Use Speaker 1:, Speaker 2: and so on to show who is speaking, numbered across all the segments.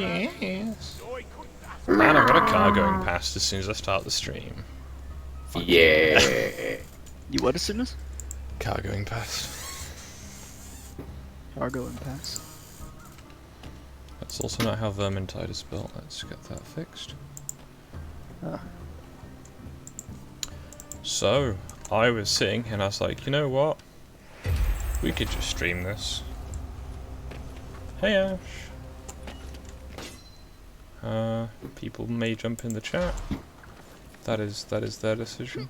Speaker 1: Yes. Man, I've got a car going past as soon as I start the stream.
Speaker 2: Yeah.
Speaker 3: You what as soon as?
Speaker 1: Car going past.
Speaker 3: Cargo and pass.
Speaker 1: That's also not how Vermintide is spelled. Let's get that fixed.
Speaker 3: Ah.
Speaker 1: So, I was sitting and I was like, you know what? We could just stream this. Hey Ash. People may jump in the chat. That is their decision.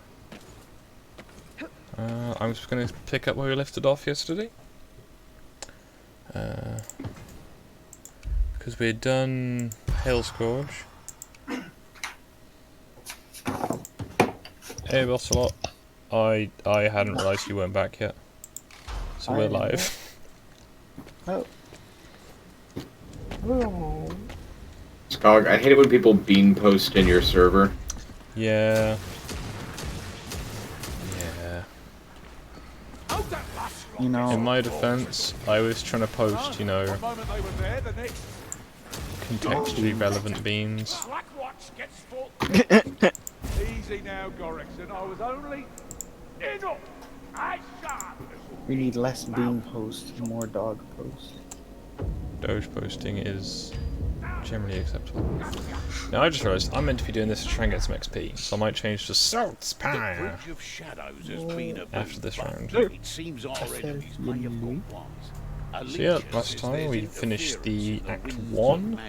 Speaker 1: I'm just going to pick up where we left it off yesterday. Because we had done Hail Scourge. Hey Bosselot. I hadn't realised you weren't back yet. So we're live.
Speaker 2: Oh. Oh. Skog, I hate it when people bean post in your server.
Speaker 1: Yeah.
Speaker 3: You know.
Speaker 1: In my defense, I was trying to post, you know, contextually relevant beans.
Speaker 4: Easy now, Gorrickson. I was only enough.
Speaker 5: We need less bean posts, more dog posts.
Speaker 1: Doge posting is generally acceptable. Now I just realised I'm meant to be doing this to try and get some XP, so I might change to Salt Spire after this round.
Speaker 4: It seems already may have got ones.
Speaker 1: So yeah, last time we finished the Act 1,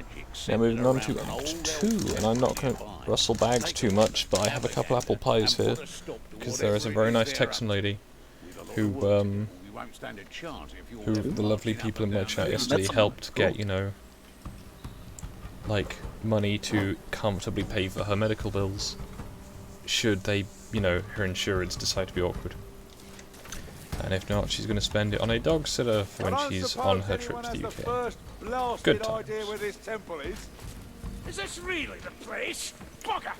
Speaker 1: now moving on to Act 2, and I'm not going to rustle bags too much, but I have a couple apple pies here, because there is a very nice Texan lady who the lovely people in my chat yesterday helped get, you know, like, money to comfortably pay for her medical bills, should they, you know, her insurance decide to be awkward. And if not, she's going to spend it on a dog sitter for when she's on her trip to the UK. Good times.
Speaker 4: Is this really the place? Bugger!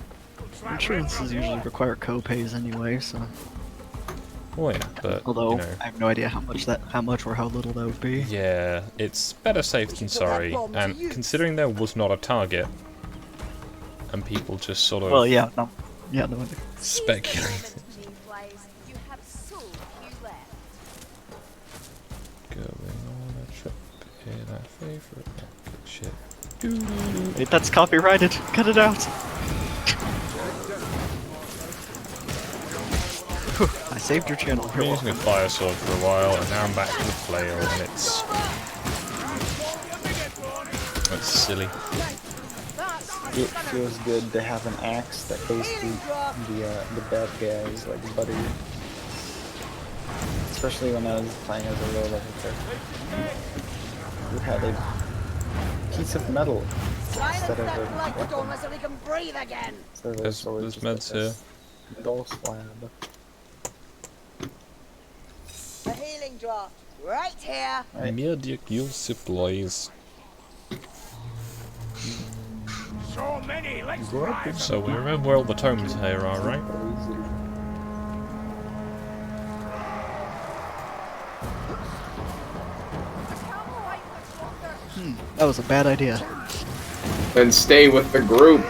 Speaker 3: Insurances usually require co-pays anyway, so.
Speaker 1: Oh yeah, but
Speaker 3: Although
Speaker 1: you know,
Speaker 3: I have no idea how much or how little that would be.
Speaker 1: yeah, it's better safe than sorry. And considering there was not a target, and people just sort of
Speaker 3: Well, yeah, no,
Speaker 1: speculate. Going on a trip in our favorite rocket ship.
Speaker 3: Wait, that's copyrighted. Cut it out. Whew, I saved your channel.
Speaker 1: I've been using a fire sword for a while, and now I'm back to the flail, and it's silly.
Speaker 5: It feels good to have an axe that basically the bad guys like buddy. Especially when I was playing as a low level character. You had a piece of metal instead of a weapon.
Speaker 1: There's meds here.
Speaker 5: Dull slab.
Speaker 6: A healing draft, right here.
Speaker 1: Medical supplies.
Speaker 4: So many, let's drive.
Speaker 1: So we remember where all the tomes here are, right?
Speaker 3: That was a bad idea.
Speaker 2: Then stay with the group.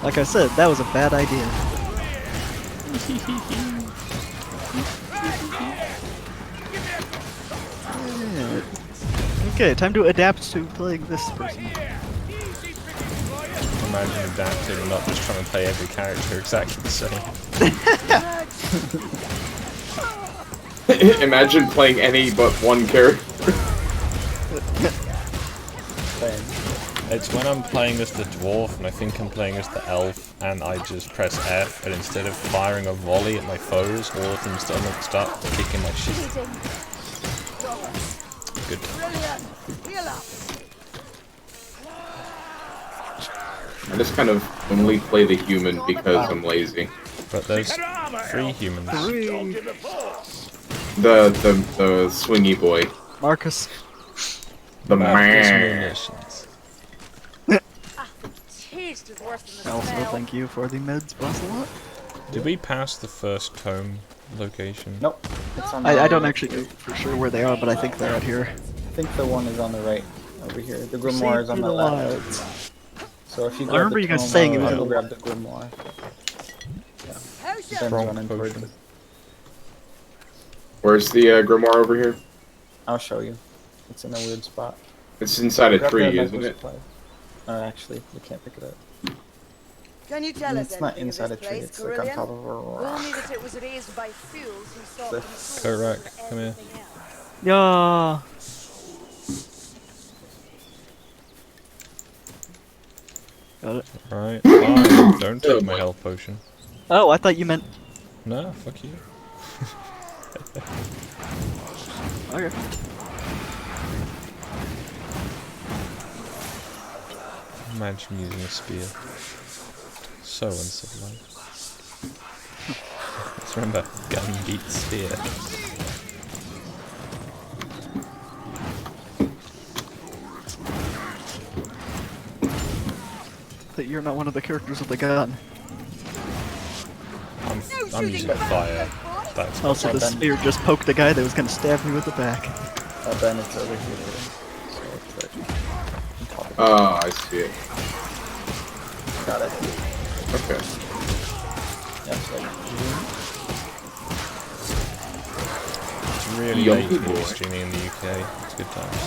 Speaker 3: Like I said, that was a bad idea. Yeah. Okay, time to adapt to playing this person.
Speaker 1: Imagine adapting and not just trying to play every character exactly the same.
Speaker 2: Imagine playing any but one character.
Speaker 1: It's when I'm playing as the dwarf and I think I'm playing as the elf and I just press F and instead of firing a volley at my foes, all of them start kicking my shit. Good times.
Speaker 2: I just kind of only play the human because I'm lazy.
Speaker 1: But there's 3 humans.
Speaker 2: The swingy boy.
Speaker 3: Marcus.
Speaker 2: The man.
Speaker 1: Munitions.
Speaker 3: Also, thank you for the meds, boss a lot.
Speaker 1: Did we pass the first tome location?
Speaker 5: Nope. It's on the
Speaker 3: I don't actually know for sure where they are, but I think they're out here.
Speaker 5: I think the one is on the right over here. The grimoire is on the left. So if you grab
Speaker 3: remember
Speaker 5: the
Speaker 3: you guys
Speaker 5: tome,
Speaker 3: saying it was
Speaker 1: in
Speaker 5: I'll
Speaker 1: the-
Speaker 5: grab the grimoire.
Speaker 6: Potion.
Speaker 5: Ben's
Speaker 1: Strong
Speaker 5: running toward
Speaker 1: potion.
Speaker 5: them.
Speaker 2: Where's the grimoire over here?
Speaker 5: I'll show you. It's in a weird spot.
Speaker 2: It's inside a
Speaker 5: Grab the
Speaker 2: tree,
Speaker 5: medical
Speaker 2: isn't it?
Speaker 5: supplies. Actually, you can't pick it up.
Speaker 6: Can you tell us
Speaker 5: It's not
Speaker 6: anything
Speaker 5: inside a
Speaker 6: of this
Speaker 5: tree.
Speaker 6: place,
Speaker 5: It's like on
Speaker 6: Carillion?
Speaker 5: top of a rock.
Speaker 6: Only that it was raised by fools who sought
Speaker 5: Cliff.
Speaker 6: control
Speaker 1: Correct.
Speaker 6: over
Speaker 1: Come here.
Speaker 6: everything else.
Speaker 3: Yeah. Got it.
Speaker 1: Right. Fine. Don't take my health potion.
Speaker 3: Oh, I thought you meant.
Speaker 1: No, fuck you.
Speaker 3: Okay.
Speaker 1: Imagine using a spear. So uncivilized. Just remember, gun beats spear.
Speaker 3: That you're not one of the characters with the gun.
Speaker 1: I'm using fire. That's
Speaker 3: Also, the
Speaker 5: Ben.
Speaker 3: spear just poked the guy that was gonna stab me with the back.
Speaker 5: Ben, it's over here. So it's like on top of
Speaker 2: Oh, I see it.
Speaker 5: it. Got it.
Speaker 2: Okay.
Speaker 5: Yeah, it's like
Speaker 1: It's really
Speaker 2: Yo,
Speaker 1: late to
Speaker 2: boy.
Speaker 1: be streaming in the UK. It's good times.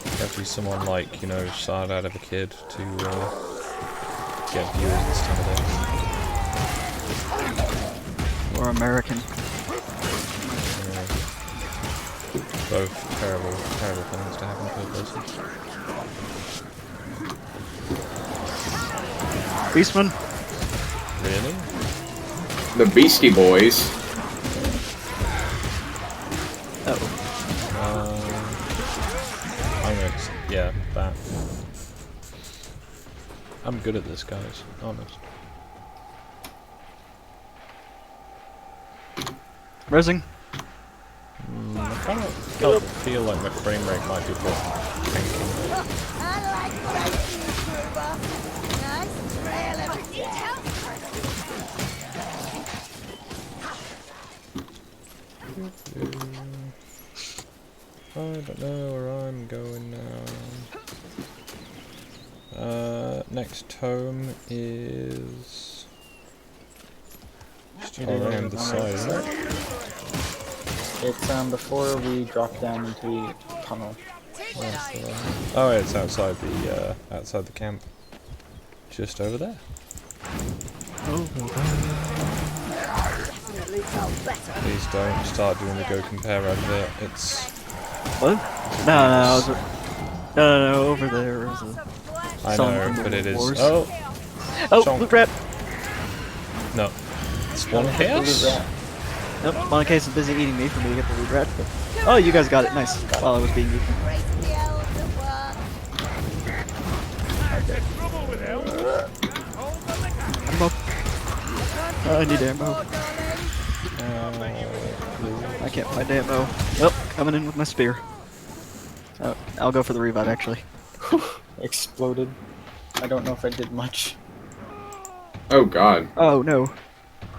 Speaker 1: You have to be someone like, you know, sad out of a kid to get viewers this time of day.
Speaker 3: Or American.
Speaker 1: Yeah. Both terrible, terrible things to happen to a person.
Speaker 3: Beastman.
Speaker 1: Really?
Speaker 2: The Beastie Boys.
Speaker 3: Oh.
Speaker 1: I'm gonna, yeah, that. I'm good at this, guys. Honest.
Speaker 3: Resing.
Speaker 1: I kind of feel like my frame rate might be a bit tanky.
Speaker 6: I like spicy, Gruber. Nice trail of detail.
Speaker 1: I don't know where I'm going now. Next tome is around the side, isn't it?
Speaker 5: it's before we drop down into the tunnel.
Speaker 1: Oh, it's outside the camp, just over there. Please don't start doing the go compare advert. It's
Speaker 3: What? No, no, over there is a.
Speaker 1: I
Speaker 3: Song
Speaker 1: know,
Speaker 3: from the
Speaker 1: but it is.
Speaker 3: Wars.
Speaker 1: Oh,
Speaker 3: Oh,
Speaker 1: Song.
Speaker 3: loot rat.
Speaker 1: no, Spawn Chaos.
Speaker 3: Nope, Spawn Case is busy eating me for me to get the loot rat. But... Oh, you guys got it. Nice. While I was being eaten.
Speaker 6: Great the elves at work.
Speaker 4: Trouble with hell. Hold the liquor.
Speaker 3: Ammo. I need ammo. I can't find ammo. Oh, coming in with my spear. Oh, I'll go for the revive actually.
Speaker 5: Exploded. I don't know if I did much.
Speaker 2: Oh god.
Speaker 3: Oh no.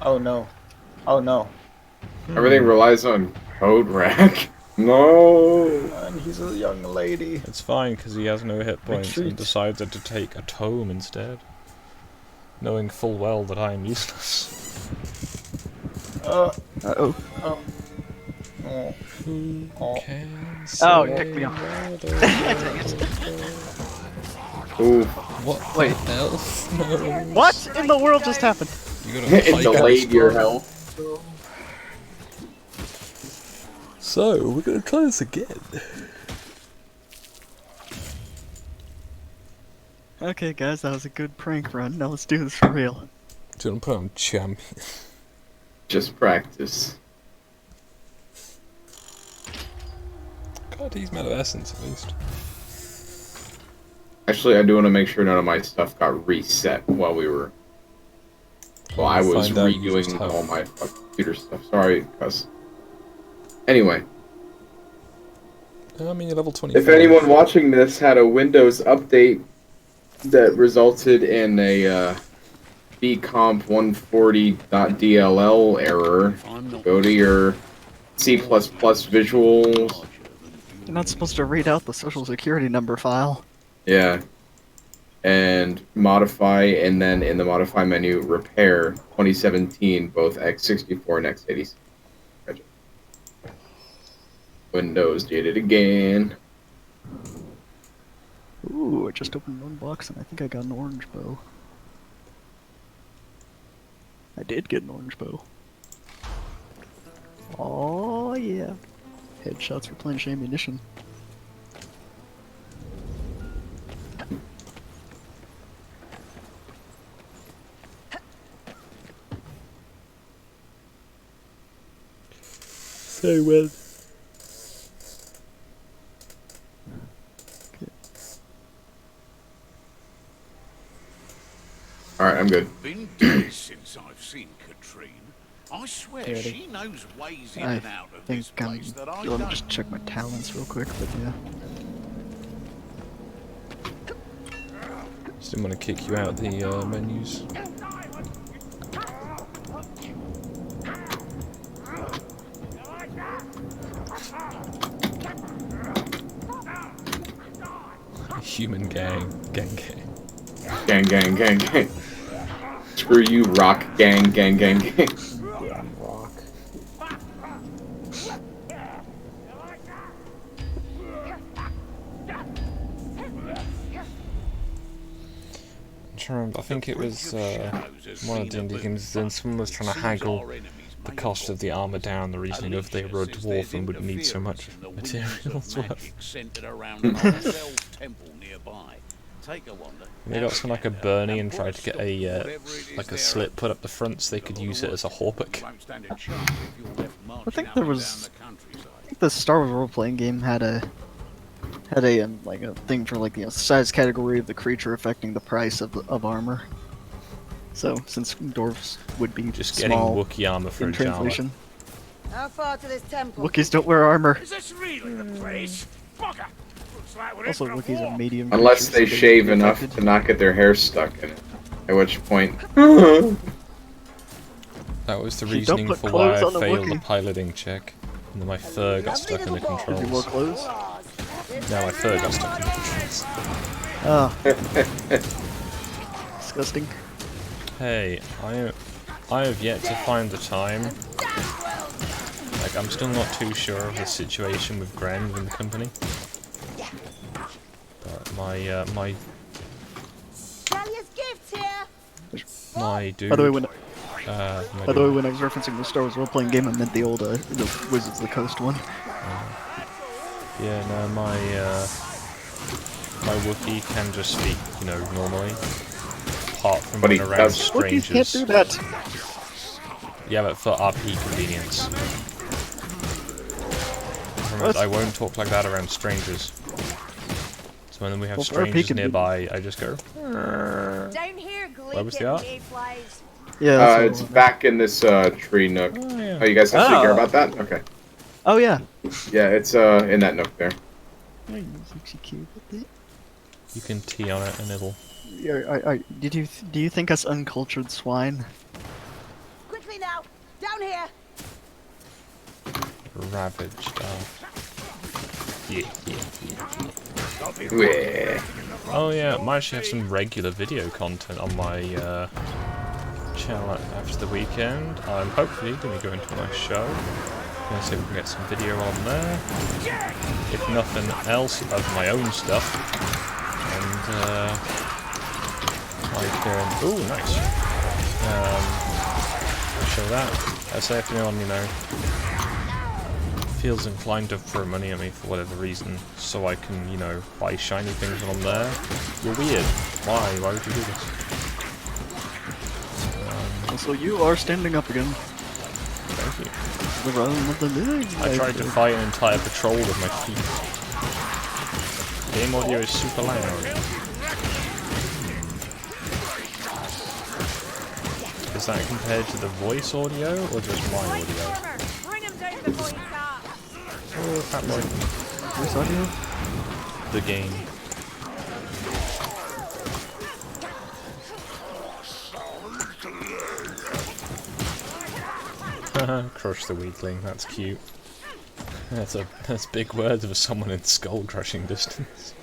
Speaker 5: Oh no. Oh no.
Speaker 2: Everything relies on code rack. No.
Speaker 5: And he's a young lady.
Speaker 1: It's fine because he has no hit points
Speaker 5: Retreat.
Speaker 1: and decided to take a tome instead, knowing full well that I am useless.
Speaker 3: Uh oh.
Speaker 5: Oh.
Speaker 1: Who
Speaker 5: Oh.
Speaker 1: can
Speaker 3: Oh,
Speaker 1: say
Speaker 3: it picked me up.
Speaker 2: Ooh.
Speaker 1: What?
Speaker 3: Wait.
Speaker 1: the hell? No.
Speaker 3: What in the world just happened?
Speaker 1: You got a
Speaker 2: It
Speaker 1: pike
Speaker 2: delayed your
Speaker 1: storm.
Speaker 2: health.
Speaker 1: So we're gonna try this again.
Speaker 3: Okay, guys, that was a good prank run. Now let's do this for real.
Speaker 1: Do you want to put on champion?
Speaker 2: Just practice.
Speaker 1: God, he's out of essence at least.
Speaker 2: Actually, I do want to make sure none of my stuff got reset while we were. Well, I was
Speaker 1: Find out you just
Speaker 2: redoing
Speaker 1: have-
Speaker 2: all my computer stuff. Sorry, cuz. Anyway,
Speaker 1: I mean, you're level 25.
Speaker 2: if anyone watching this had a Windows update that resulted in a bcomp140.dll error. Go to your C++ visuals.
Speaker 3: You're not supposed to read out the social security number file.
Speaker 2: Yeah. And modify, and then in the modify menu, repair 2017, both x64 and x86. Gotcha. Windows did it again.
Speaker 3: Ooh, I just opened one box and I think I got an orange bow. I did get an orange bow. Oh yeah. Headshots for replenished ammunition.
Speaker 1: So well.
Speaker 2: Alright, I'm good.
Speaker 4: Been days since I've seen Katrine. I swear
Speaker 5: Ready.
Speaker 4: she knows ways in
Speaker 3: I
Speaker 4: and out of
Speaker 3: think
Speaker 4: this place that I
Speaker 3: let me
Speaker 4: don't.
Speaker 3: just check my talents real quick, but yeah.
Speaker 1: Just didn't want to kick you out the menus. Human gang.
Speaker 2: Gang, gang, gang, gang. Screw you, rock gang, gang, gang, gang.
Speaker 5: Yeah, rock.
Speaker 1: I'm trying to remember, I think it was one of the indie games, then someone was trying to haggle the cost of the armour down, the reasoning of they were a dwarf and wouldn't need so much materials worth. And they got some like a Bernie and tried to get a like a slit put up the front so they could use it as a hawpick.
Speaker 3: I think there was. I think the Star Wars role-playing game had a like a thing for like the size category of the creature affecting the price of armor. So since dwarves would be
Speaker 1: Just getting
Speaker 3: small
Speaker 1: Wookiee armour for
Speaker 3: in
Speaker 1: a Java.
Speaker 3: translation,
Speaker 6: How far to this temple?
Speaker 3: Wookiees don't wear armor.
Speaker 4: Is this really the place? Bugger! Looks like we're in
Speaker 3: Also,
Speaker 4: for a
Speaker 3: Wookiees are
Speaker 4: walk.
Speaker 3: medium.
Speaker 2: Unless they
Speaker 3: creatures, so
Speaker 2: shave
Speaker 3: they'd be
Speaker 2: enough
Speaker 3: affected.
Speaker 2: to not get their hair stuck in it. At which point...
Speaker 1: That was the
Speaker 3: You don't
Speaker 1: reasoning
Speaker 3: put
Speaker 1: for why
Speaker 3: clothes
Speaker 1: I
Speaker 3: on a
Speaker 1: failed the
Speaker 3: Wookiee.
Speaker 1: piloting check. And then my fur got stuck in the
Speaker 3: Did you wear
Speaker 1: controls.
Speaker 3: clothes?
Speaker 1: No, my fur got stuck in the controls.
Speaker 3: Oh. Disgusting.
Speaker 1: Hey, I have yet to find the time. Like, I'm still not too sure of the situation with Gren within the company. But my
Speaker 6: Dahlia's gifts here.
Speaker 1: my dude.
Speaker 3: By the way, when
Speaker 1: my
Speaker 3: by the way,
Speaker 1: dude-
Speaker 3: when I was referencing the Star Wars role-playing game, I meant the old the Wizards of the Coast one.
Speaker 1: yeah, no, my Wookiee can just speak, you know, normally. Apart from
Speaker 2: But he
Speaker 1: when around
Speaker 2: does-
Speaker 3: Wookiees
Speaker 1: strangers.
Speaker 3: can't do that.
Speaker 1: Yeah, but for RP convenience. The problem is I won't talk like that around strangers. So when we have
Speaker 3: Well, for RP
Speaker 1: strangers
Speaker 3: convenience.
Speaker 1: nearby, I just go.
Speaker 6: Down here,
Speaker 1: Where was the art?
Speaker 6: flies.
Speaker 3: Yeah. That's what
Speaker 2: it's
Speaker 3: I wanted.
Speaker 2: back in this tree nook.
Speaker 1: Oh, yeah.
Speaker 2: Oh, you guys actually
Speaker 3: Oh.
Speaker 2: care about that? Okay.
Speaker 3: Oh yeah.
Speaker 2: Yeah, it's in that nook there.
Speaker 3: Oh, you think she cute with it?
Speaker 1: You can tea on it and it'll.
Speaker 3: Yeah, do you think us uncultured swine?
Speaker 6: Quickly now, down here.
Speaker 1: Ravaged. Yeah.
Speaker 2: Yeah.
Speaker 1: Oh yeah, I might actually have some regular video content on my channel after the weekend. I'm hopefully going to go into my show. Gonna see if we can get some video on there. If nothing else, of my own stuff. And ooh, nice. Show that. Say if anyone, you know, feels inclined to throw money at me for whatever reason, so I can, you know, buy shiny things on there. You're weird. Why? Why would you do this?
Speaker 3: So you are standing up again.
Speaker 1: Thank you.
Speaker 3: The run of the legs.
Speaker 1: I tried to fight an entire patrol with my feet. Game audio is super loud. Is that compared to the voice audio or just my audio?
Speaker 6: Bring him down before he starts.
Speaker 1: Oh, fat boy.
Speaker 3: Voice audio?
Speaker 1: The game. Crush the weakling, that's cute. That's big words for someone in skull crushing distance.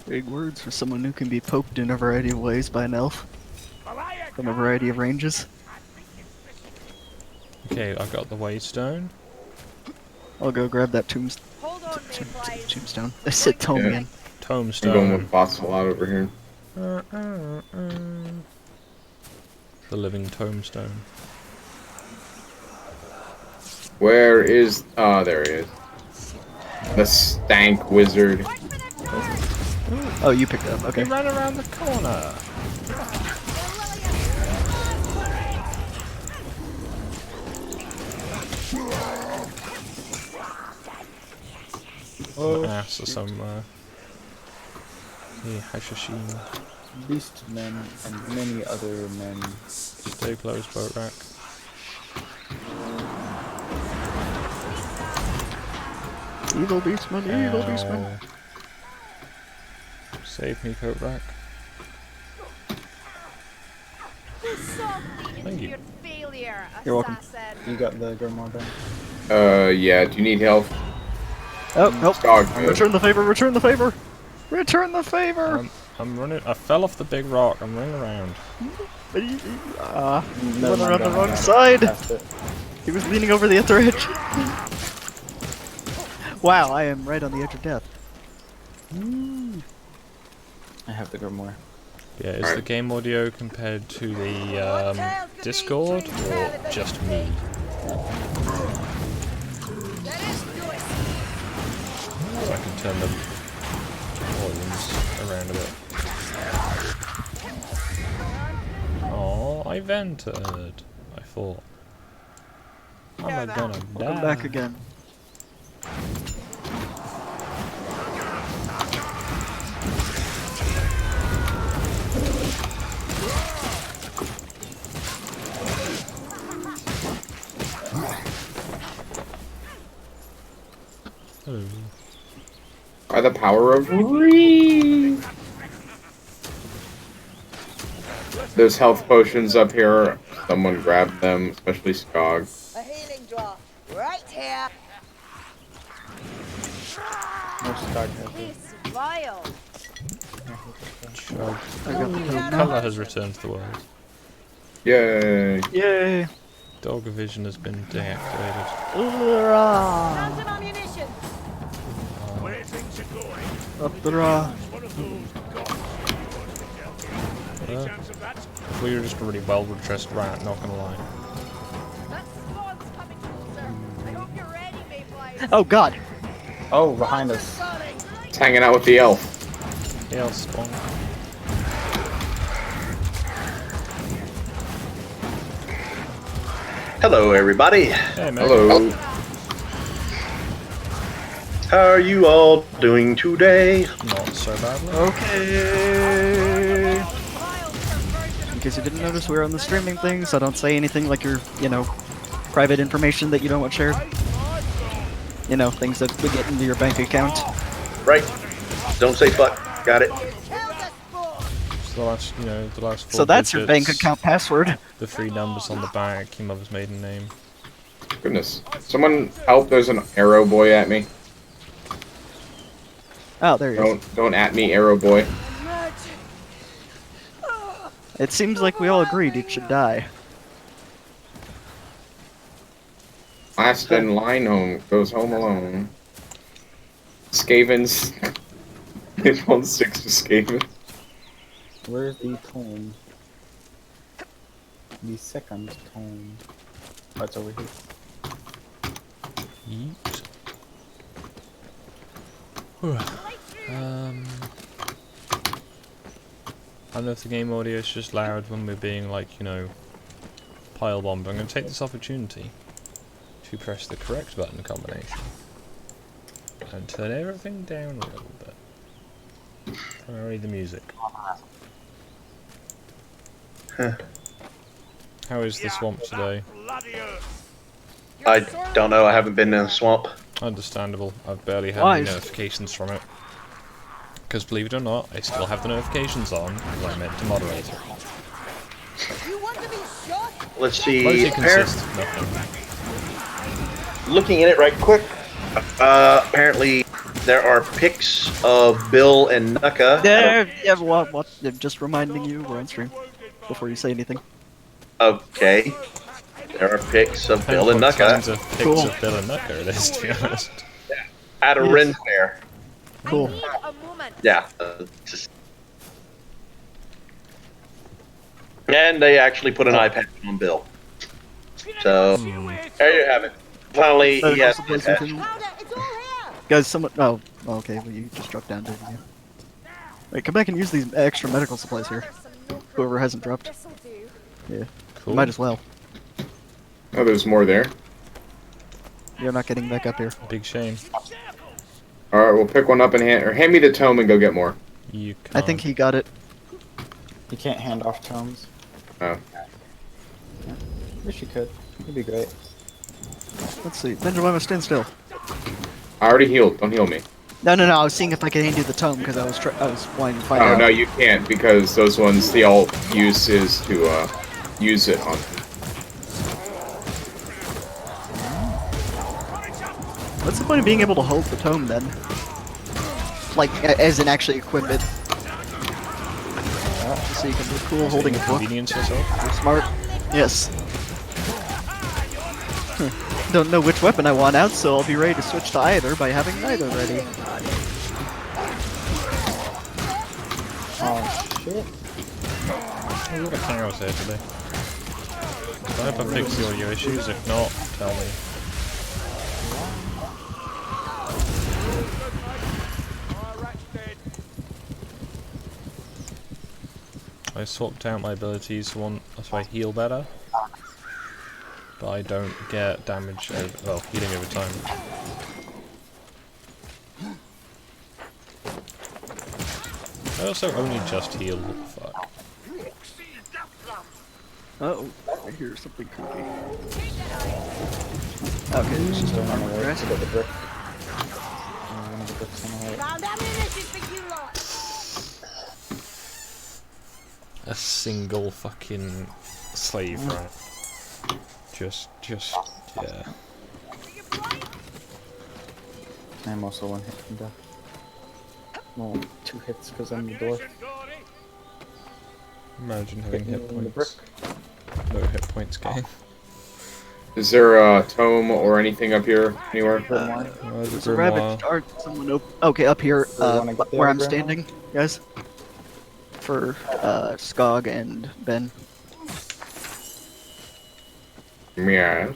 Speaker 3: Big words for someone who can be poked in a variety of ways by an elf. From a variety of ranges.
Speaker 1: Okay, I've got the waystone.
Speaker 3: I'll go grab that
Speaker 6: Hold on, mayflies.
Speaker 3: tombstone. I said tome
Speaker 2: Yeah.
Speaker 3: again.
Speaker 2: I'm going
Speaker 1: Tombstone.
Speaker 2: with boss a lot over here.
Speaker 1: The living tombstone.
Speaker 2: Where is... Oh, there he is. The stank wizard.
Speaker 3: Oh, you picked it up. Okay.
Speaker 1: He ran around the corner.
Speaker 5: Oh,
Speaker 1: Ass or some Hashashin.
Speaker 5: beast men and many other men.
Speaker 1: Stay close, boat rack.
Speaker 3: Evil beastman, evil beastman.
Speaker 1: Ow. Save me, coat rack.
Speaker 6: Softly
Speaker 1: Thank
Speaker 6: into
Speaker 1: you.
Speaker 6: your failure,
Speaker 3: You're welcome.
Speaker 6: assassin.
Speaker 5: You got the grimoire back?
Speaker 2: Yeah, do you need help?
Speaker 3: Oh, nope.
Speaker 2: Oh, good.
Speaker 3: Return the favor, return the favor! Return the favor!
Speaker 1: I'm running. I fell off the big rock. I'm running around.
Speaker 3: You
Speaker 5: Never
Speaker 3: went
Speaker 5: mind,
Speaker 3: around the
Speaker 5: don't
Speaker 3: wrong
Speaker 5: worry,
Speaker 3: side!
Speaker 5: passed it.
Speaker 3: He was leaning over the other edge. Wow, I am right on the edge of death.
Speaker 5: I have the grimoire.
Speaker 1: Yeah, is the game audio compared to the Discord or just me? So I can turn the volumes around a bit. Oh, I vented. I thought. I'm gonna die.
Speaker 3: Welcome back again.
Speaker 1: Hello.
Speaker 2: By the power of Re. There's health potions up here. Someone grab them, especially Skog.
Speaker 6: A healing drop right here.
Speaker 5: No start has it.
Speaker 6: It's vile.
Speaker 1: Chug.
Speaker 3: I got the toad now.
Speaker 1: Colour has returned to the world.
Speaker 2: Yay.
Speaker 3: Yay!
Speaker 1: Dog vision has been deactivated.
Speaker 3: Hoorah!
Speaker 6: Found some ammunition.
Speaker 4: Where things are going,
Speaker 3: Up the raw.
Speaker 4: one of those got any chance of that?
Speaker 1: Well, you're just a really well-dressed rat, not gonna lie.
Speaker 6: That spawn's coming closer. I hope you're ready, mayflies.
Speaker 3: Oh god!
Speaker 5: Oh, behind us.
Speaker 2: It's hanging out with the elf.
Speaker 1: Yeah, spawn.
Speaker 7: Hello, everybody.
Speaker 1: Hey, mate.
Speaker 2: Hello.
Speaker 7: How are you all doing today?
Speaker 1: Not so badly.
Speaker 3: Okay. In case you didn't notice, we're on the streaming thing, so don't say anything like your, private information that you don't want shared. Things that would get into your bank account.
Speaker 7: Right? Don't say fuck. Got it.
Speaker 1: It's the last, the last 4
Speaker 3: So that's your bank
Speaker 1: digits,
Speaker 3: account password.
Speaker 1: The 3 numbers on the back, your mother's maiden name.
Speaker 2: Goodness. Someone help, there's an arrow boy at me.
Speaker 3: Oh, there you go.
Speaker 2: Don't at me, arrow boy.
Speaker 3: It seems like we all agreed it should die.
Speaker 2: Last in line home goes home alone. Skavens. It won't stick to Skavens.
Speaker 5: Where's the tome? The second tome. Oh, it's over here.
Speaker 1: Yeet. I don't know if the game audio is just loud when we're being pile bombed. I'm going to take this opportunity to press the correct button combination and turn everything down a little bit. Primarily the music. How is the swamp today?
Speaker 4: Bloody earth.
Speaker 7: I don't know. I haven't been in a swamp.
Speaker 1: Understandable. I've barely had
Speaker 3: Why?
Speaker 1: any notifications from it. Because believe it or not, I still have the notifications on because I meant to moderate it.
Speaker 6: You want to be shot?
Speaker 7: Let's
Speaker 1: Why does
Speaker 7: see.
Speaker 1: it consist of nothing?
Speaker 7: Looking at it right quick. Apparently, there are pics of Bill and Nuka.
Speaker 3: Yeah, what? Just reminding you, we're on stream. Before you say anything.
Speaker 7: Okay. There are pics of Bill and
Speaker 1: What
Speaker 7: Nuka
Speaker 1: kinds of pics
Speaker 3: Cool.
Speaker 1: of Bill and Nuka it is, to be honest.
Speaker 7: at a
Speaker 3: Yes.
Speaker 7: Ren fair.
Speaker 3: Cool.
Speaker 6: A moment.
Speaker 7: Yeah. Just... And they actually put an eye patch on Bill. So, there you have it. Finally, he has
Speaker 3: Supplies
Speaker 7: an eye patch.
Speaker 3: within-
Speaker 6: Powder, it's all here.
Speaker 3: Guys, someone. Oh, okay. Well, you just dropped down, didn't you? Wait, come back and use these extra medical supplies here. Whoever hasn't dropped.
Speaker 6: This'll do.
Speaker 3: Yeah.
Speaker 1: Cool.
Speaker 3: Might as well.
Speaker 2: Oh, there's more there.
Speaker 3: You're not getting back up here.
Speaker 1: Big shame.
Speaker 2: All right, we'll pick one up and hand me the tome and go get more.
Speaker 1: You
Speaker 3: I
Speaker 1: can't.
Speaker 3: think he got it.
Speaker 5: You can't hand off tomes.
Speaker 2: Oh.
Speaker 5: Wish you could. It'd be great.
Speaker 3: Let's see. Benjamin, stand still.
Speaker 2: I already healed. Don't heal me.
Speaker 3: No. I was seeing if I could hand you the tome because I was wanting to find
Speaker 2: Oh
Speaker 3: out.
Speaker 2: no, you can't because those ones the alt use is to use it on.
Speaker 3: What's the point of being able to hold the tome then? Like, as in actually equip it. So you can be cool holding a book.
Speaker 1: Convenience yourself.
Speaker 3: You're smart. Yes. Don't know which weapon I want out, so I'll be ready to switch to either by having neither ready.
Speaker 5: Oh shit.
Speaker 1: Oh, we've got cameras here today. I hope I fixed all your issues. If not, tell me. I swapped out my abilities for one so I heal better. But I don't get damage over, well, healing over time. I also only just heal, what the fuck.
Speaker 3: Uh-oh, I hear something creepy. Okay, it's just a
Speaker 5: On the
Speaker 3: normal
Speaker 5: right
Speaker 3: grass.
Speaker 5: to get the brick. One of the bricks on the right.
Speaker 6: Found ammunition for you lot.
Speaker 1: A single fucking slave, right? Just, yeah.
Speaker 5: I'm also one hit from death. Well, 2 hits because I'm the dwarf.
Speaker 1: Imagine having hit
Speaker 5: In the brick.
Speaker 1: points. No hit points gain.
Speaker 2: Is there a tome or anything up here anywhere?
Speaker 3: There's a ravaged art. Someone okay, up here,
Speaker 5: Do you wanna get
Speaker 3: where
Speaker 5: there,
Speaker 3: I'm
Speaker 5: Grandma?
Speaker 3: standing, guys. For Skog and Ben.
Speaker 2: Yeah.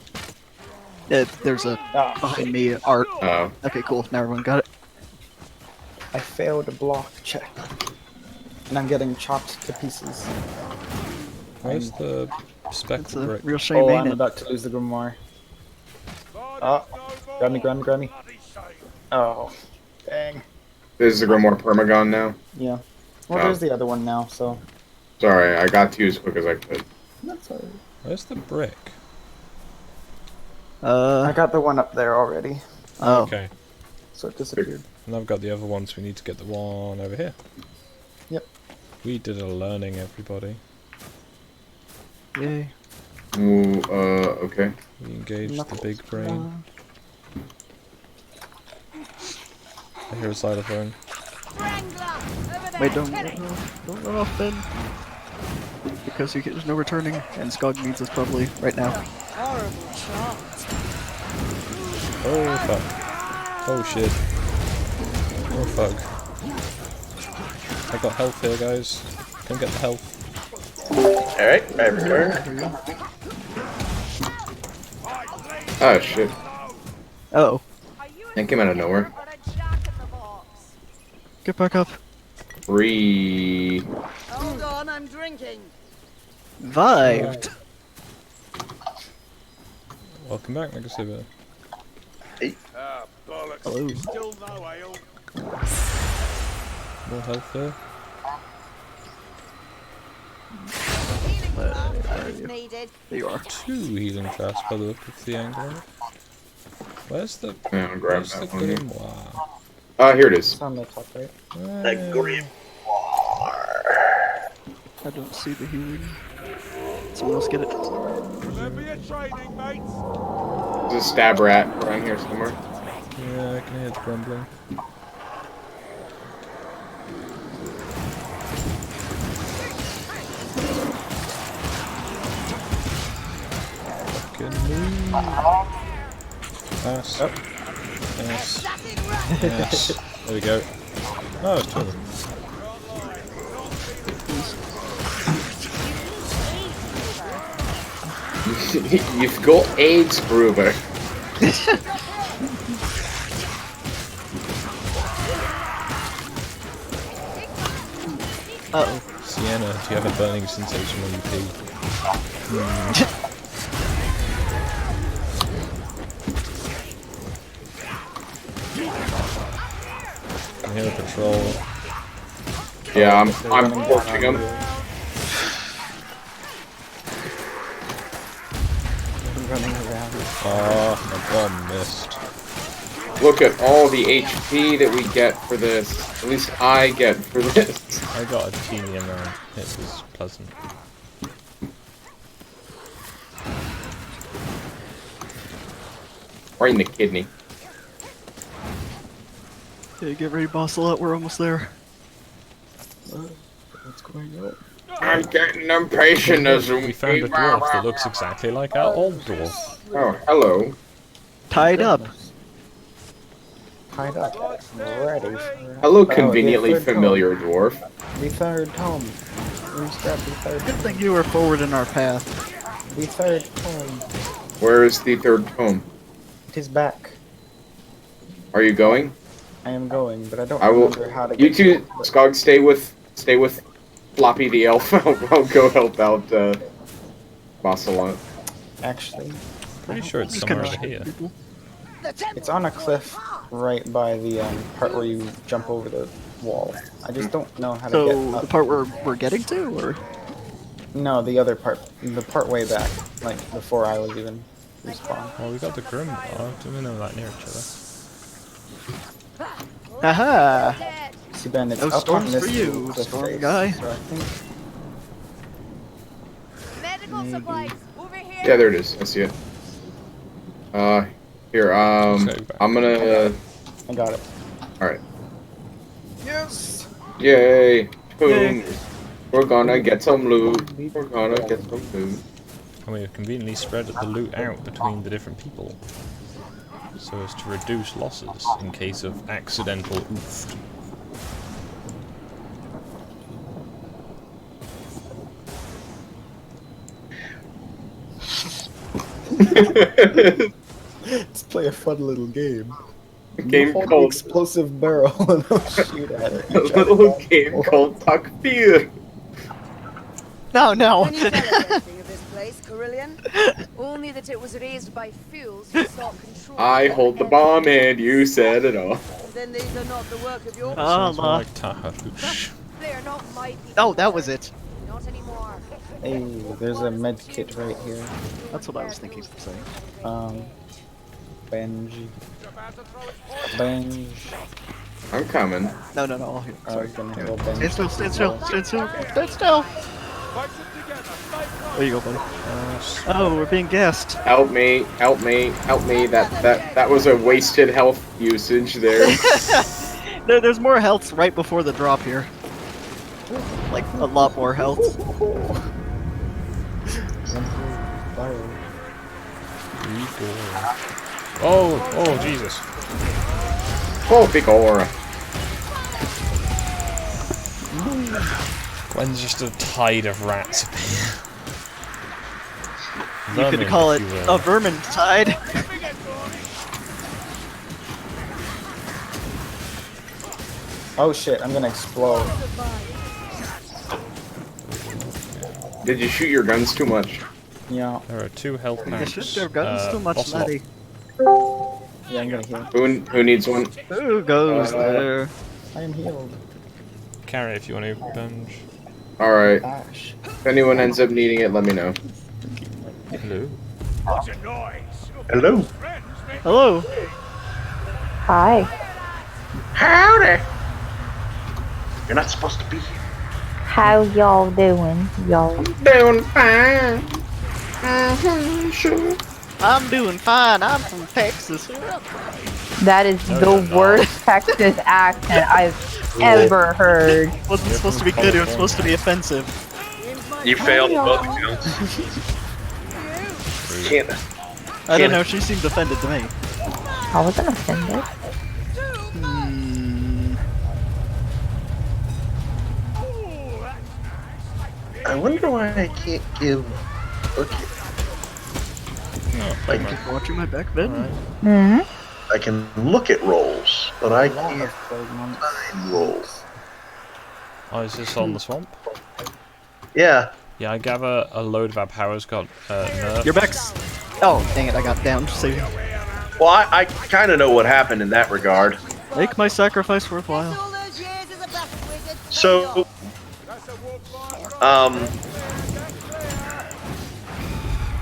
Speaker 3: There's a
Speaker 5: Ah,
Speaker 3: behind me art.
Speaker 2: Oh.
Speaker 3: Okay, cool. Now everyone got it.
Speaker 5: I failed a block check. And I'm getting chopped to pieces.
Speaker 1: Where's the
Speaker 3: It's
Speaker 1: speckled
Speaker 3: a
Speaker 1: brick?
Speaker 3: real shame,
Speaker 5: Oh,
Speaker 3: ain't
Speaker 5: I'm
Speaker 3: it?
Speaker 5: about to lose the grimoire. Oh, grab me. Oh, dang.
Speaker 2: This is the Grimoire Permagon now.
Speaker 5: Yeah. Well,
Speaker 2: Oh.
Speaker 5: there's the other one now, so
Speaker 2: Sorry, I got to you as quick as I could.
Speaker 5: that's alright.
Speaker 1: Where's the brick?
Speaker 5: I got the one up there already,
Speaker 3: Oh.
Speaker 1: Okay.
Speaker 5: so it disappeared.
Speaker 1: And I've got the other one, so we need to get the one over here.
Speaker 5: Yep.
Speaker 1: We did a learning, everybody.
Speaker 3: Yay.
Speaker 2: Ooh, okay.
Speaker 1: We engaged the
Speaker 5: Knuckles.
Speaker 1: big brain. I hear a xylophone.
Speaker 6: Wrangler, over there.
Speaker 3: Wait, don't
Speaker 6: Kill it.
Speaker 3: don't run off, Ben. Because there's no returning, and Skog needs us probably right now.
Speaker 6: Horrible chance.
Speaker 1: Oh fuck. Oh shit. Oh fuck. I got health here, guys. Come get the health.
Speaker 7: Alright, I return.
Speaker 2: Oh shit.
Speaker 3: Oh,
Speaker 2: That came out of nowhere.
Speaker 6: Got a jack in the box.
Speaker 3: get back up.
Speaker 2: Free.
Speaker 6: Hold on, I'm drinking.
Speaker 3: Vived.
Speaker 1: Welcome back, Megasibber.
Speaker 4: Ah, bollocks.
Speaker 3: Hello.
Speaker 4: Still no ale.
Speaker 1: More health here.
Speaker 6: Healing plant is needed.
Speaker 3: There you are.
Speaker 1: 2 healing traps by the look of the angle. Where's the
Speaker 2: Yeah, I'll grab
Speaker 1: where's the
Speaker 2: that one here.
Speaker 1: grimoire?
Speaker 2: Here it is.
Speaker 5: It's on the top right.
Speaker 7: The grimoire.
Speaker 3: I don't see the healing. Someone else get it.
Speaker 4: Remember your training, mates.
Speaker 2: There's a stab rat around here somewhere.
Speaker 1: Yeah, I can hear the grumbling. Fucking move. Yes. Yes. Yes. There we go. Oh, it's two of them.
Speaker 2: You've got AIDS, Gruber.
Speaker 3: Uh-oh.
Speaker 1: Sienna, do you have a burning sensation when you pee? I hear a patrol.
Speaker 2: Yeah, I'm torching him.
Speaker 5: I'm running around.
Speaker 1: Oh, my bomb missed.
Speaker 2: Look at all the HP that we get for this. At least I get for this.
Speaker 1: I got a teeny amount. It was pleasant.
Speaker 2: Right in the kidney.
Speaker 3: Okay, get ready, boss lot. We're almost there.
Speaker 5: What's going on?
Speaker 2: I'm getting impatient as
Speaker 1: We found a dwarf that looks exactly like our old dwarf.
Speaker 2: Oh, hello.
Speaker 3: Tied up.
Speaker 5: Tied up. Ready.
Speaker 2: Hello, conveniently familiar dwarf.
Speaker 5: The third home. Where's that? The third.
Speaker 3: Good thing you were forward in our path.
Speaker 5: The third home.
Speaker 2: Where is the third home?
Speaker 5: It is back.
Speaker 2: Are you going?
Speaker 5: I am going, but I don't
Speaker 2: I will.
Speaker 5: remember how to
Speaker 2: You
Speaker 5: get
Speaker 2: two,
Speaker 5: to it.
Speaker 2: Skog, stay with Floppy the elf. I'll go help out Bossalot.
Speaker 5: Actually,
Speaker 1: Pretty sure it's
Speaker 3: Just
Speaker 1: somewhere
Speaker 3: kinda
Speaker 1: over here.
Speaker 3: shoot people.
Speaker 5: it's on a cliff right by the part where you jump over the wall. I just don't know how to
Speaker 3: So,
Speaker 5: get
Speaker 3: the
Speaker 5: up.
Speaker 3: part where we're getting to, or?
Speaker 5: No, the other part. The part way back. Like, before I was even respawned.
Speaker 1: Well, we got the Grim Bar. Do we know that near each other?
Speaker 3: Aha!
Speaker 5: See, Ben, it's
Speaker 3: No
Speaker 5: up on
Speaker 3: storms
Speaker 5: this
Speaker 3: for you,
Speaker 5: little cliff
Speaker 3: storm
Speaker 5: face,
Speaker 3: guy.
Speaker 5: So I think
Speaker 6: Medical supplies over here.
Speaker 2: Yeah, there it is. I see it. Here. I'm gonna.
Speaker 5: I got it.
Speaker 2: All right.
Speaker 5: Yes!
Speaker 2: Yay! Boom.
Speaker 3: Yay.
Speaker 2: We're gonna get some loot. We're gonna get some loot.
Speaker 1: And we have conveniently spread the loot out between the different people, so as to reduce losses in case of accidental oof.
Speaker 5: Let's play a fun little game.
Speaker 2: A game
Speaker 5: Hold the
Speaker 2: called
Speaker 5: explosive barrel and I'll shoot at it.
Speaker 2: a little game called Takfir.
Speaker 3: No, no!
Speaker 6: Can you tell us anything of this place, Carillion? Only that it was raised by fools who sought control.
Speaker 2: I hold the bomb and you said it all.
Speaker 6: Then these are not the work of your.
Speaker 1: Sounds more
Speaker 3: Allah.
Speaker 1: like Taharush.
Speaker 6: They are not my people.
Speaker 3: Oh, that was it.
Speaker 6: Not anymore.
Speaker 5: Hey, there's a med kit right here.
Speaker 3: That's what I was thinking of saying.
Speaker 5: Benji. Benj.
Speaker 2: I'm coming.
Speaker 3: No, no, no, I'll hear.
Speaker 5: I
Speaker 3: Sorry.
Speaker 5: was gonna go Benj.
Speaker 3: Stand still, stand still, stand still, stand still! There you go, buddy. Oh, we're being gassed.
Speaker 2: Help me! Help me! Help me! That was a wasted health usage there.
Speaker 3: There's more health right before the drop here. Like, a lot more health.
Speaker 5: Fire.
Speaker 1: Oh, Jesus.
Speaker 2: Oh, big aura.
Speaker 1: When's just a tide of rats appear?
Speaker 3: You could
Speaker 1: Vermin,
Speaker 3: call
Speaker 1: if
Speaker 3: it
Speaker 1: you will.
Speaker 3: a Vermintide.
Speaker 5: Oh shit, I'm gonna explode.
Speaker 2: Did you shoot your guns too much?
Speaker 5: Yeah,
Speaker 1: There are 2 health
Speaker 3: They
Speaker 1: packs.
Speaker 3: shoot their guns too much,
Speaker 1: Ocelot.
Speaker 3: laddie.
Speaker 5: yeah, I'm gonna heal.
Speaker 2: Who needs one?
Speaker 3: Who goes there?
Speaker 5: I am healed.
Speaker 1: Carry if you want to, Benj.
Speaker 2: All right.
Speaker 5: Ash.
Speaker 2: If anyone ends up needing it, let me know.
Speaker 1: Hello.
Speaker 4: What's a noise?
Speaker 7: Hello.
Speaker 4: Friends, mate.
Speaker 3: Hello.
Speaker 8: Hi.
Speaker 7: Howdy. You're not supposed to be here.
Speaker 8: How y'all doing, y'all?
Speaker 2: Doing fine. Sure.
Speaker 3: I'm doing fine. I'm from Texas.
Speaker 8: That is
Speaker 1: No,
Speaker 8: the
Speaker 1: you're not.
Speaker 8: worst Texas accent I've ever heard.
Speaker 3: Wasn't supposed to be good. It was supposed to be offensive.
Speaker 7: You failed at both counts. Can't.
Speaker 3: I don't know. She seemed offended to me.
Speaker 8: I wasn't offended.
Speaker 7: I wonder why I can't give. Okay.
Speaker 3: Thank you for watching my back vid.
Speaker 8: Hmm.
Speaker 7: I can look at rolls, but I can't find rolls.
Speaker 1: Oh, is this on the swamp?
Speaker 7: Yeah.
Speaker 1: Yeah, I gather a load of our powers got nerfed.
Speaker 3: Your back. Oh, dang it! I got down. So
Speaker 7: Well, I kind of know what happened in that regard.
Speaker 3: make my sacrifice worthwhile.
Speaker 7: So,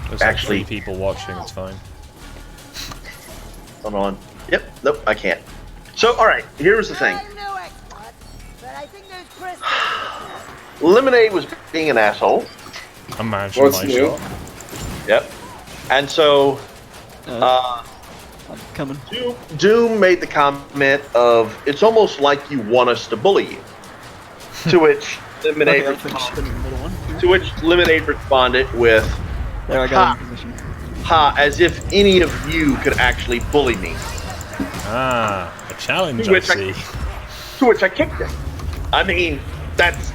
Speaker 1: There's
Speaker 7: actually-
Speaker 1: like 3 people watching, it's fine.
Speaker 7: hold on. Yep. Nope. I can't. So, all right. Here's the thing. Lemonade was being an asshole.
Speaker 1: Imagine
Speaker 2: What's
Speaker 1: my
Speaker 2: new?
Speaker 1: shot.
Speaker 7: Yep. And so,
Speaker 3: I'm coming.
Speaker 7: Doom made the comment of, "It's almost like you want us to bully you." To which Lemonade,
Speaker 3: Okay, I'll finish spinning the middle one.
Speaker 7: to which Lemonade responded with,
Speaker 3: There, I got it in position.
Speaker 7: "Ha! As if any of you could actually bully me."
Speaker 1: Ah, a challenge, I
Speaker 7: Which I-
Speaker 1: see.
Speaker 7: To which I kicked him. I mean, that's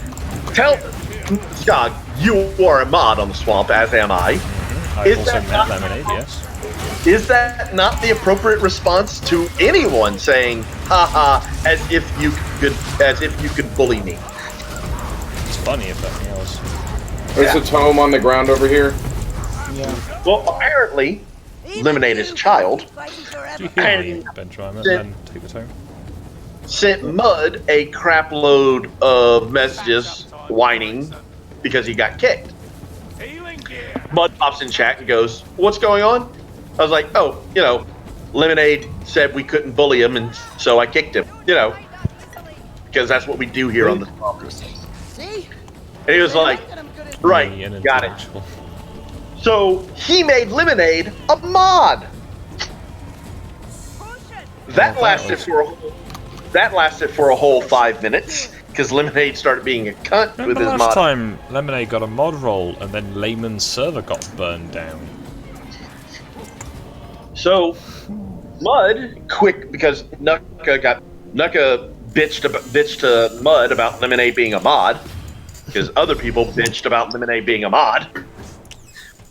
Speaker 7: tell Skog, you are a mod on the swamp, as am I.
Speaker 1: I
Speaker 7: Is
Speaker 1: also
Speaker 7: that
Speaker 1: met
Speaker 7: not-
Speaker 1: Lemonade, yes.
Speaker 7: Is that not the appropriate response to anyone saying, "Haha," as if you could bully me?
Speaker 1: It's funny if nothing else.
Speaker 2: There's a tome on the ground over here.
Speaker 7: Well, apparently, Lemonade is a child.
Speaker 1: Do you hear me, Benjamin, and then take the tone?
Speaker 7: Sent Mud a crap load of messages whining because he got kicked. Mud pops in chat and goes, "What's going on?" I was like, "Oh, Lemonade said we couldn't bully him, and so I kicked him. Because that's what we do here on the swamp." And he was like,
Speaker 1: Me,
Speaker 7: "Right,
Speaker 1: an
Speaker 7: got it."
Speaker 1: intellectual.
Speaker 7: So he made Lemonade a mod. That
Speaker 1: that
Speaker 7: lasted
Speaker 1: was-
Speaker 7: for a whole 5 minutes because Lemonade started being a cunt with
Speaker 1: Remember
Speaker 7: his
Speaker 1: last
Speaker 7: mod.
Speaker 1: time Lemonade got a mod roll and then Layman's server got burned down?
Speaker 7: So Mud quick because Nuka bitched to Mud about Lemonade being a mod because other people bitched about Lemonade being a mod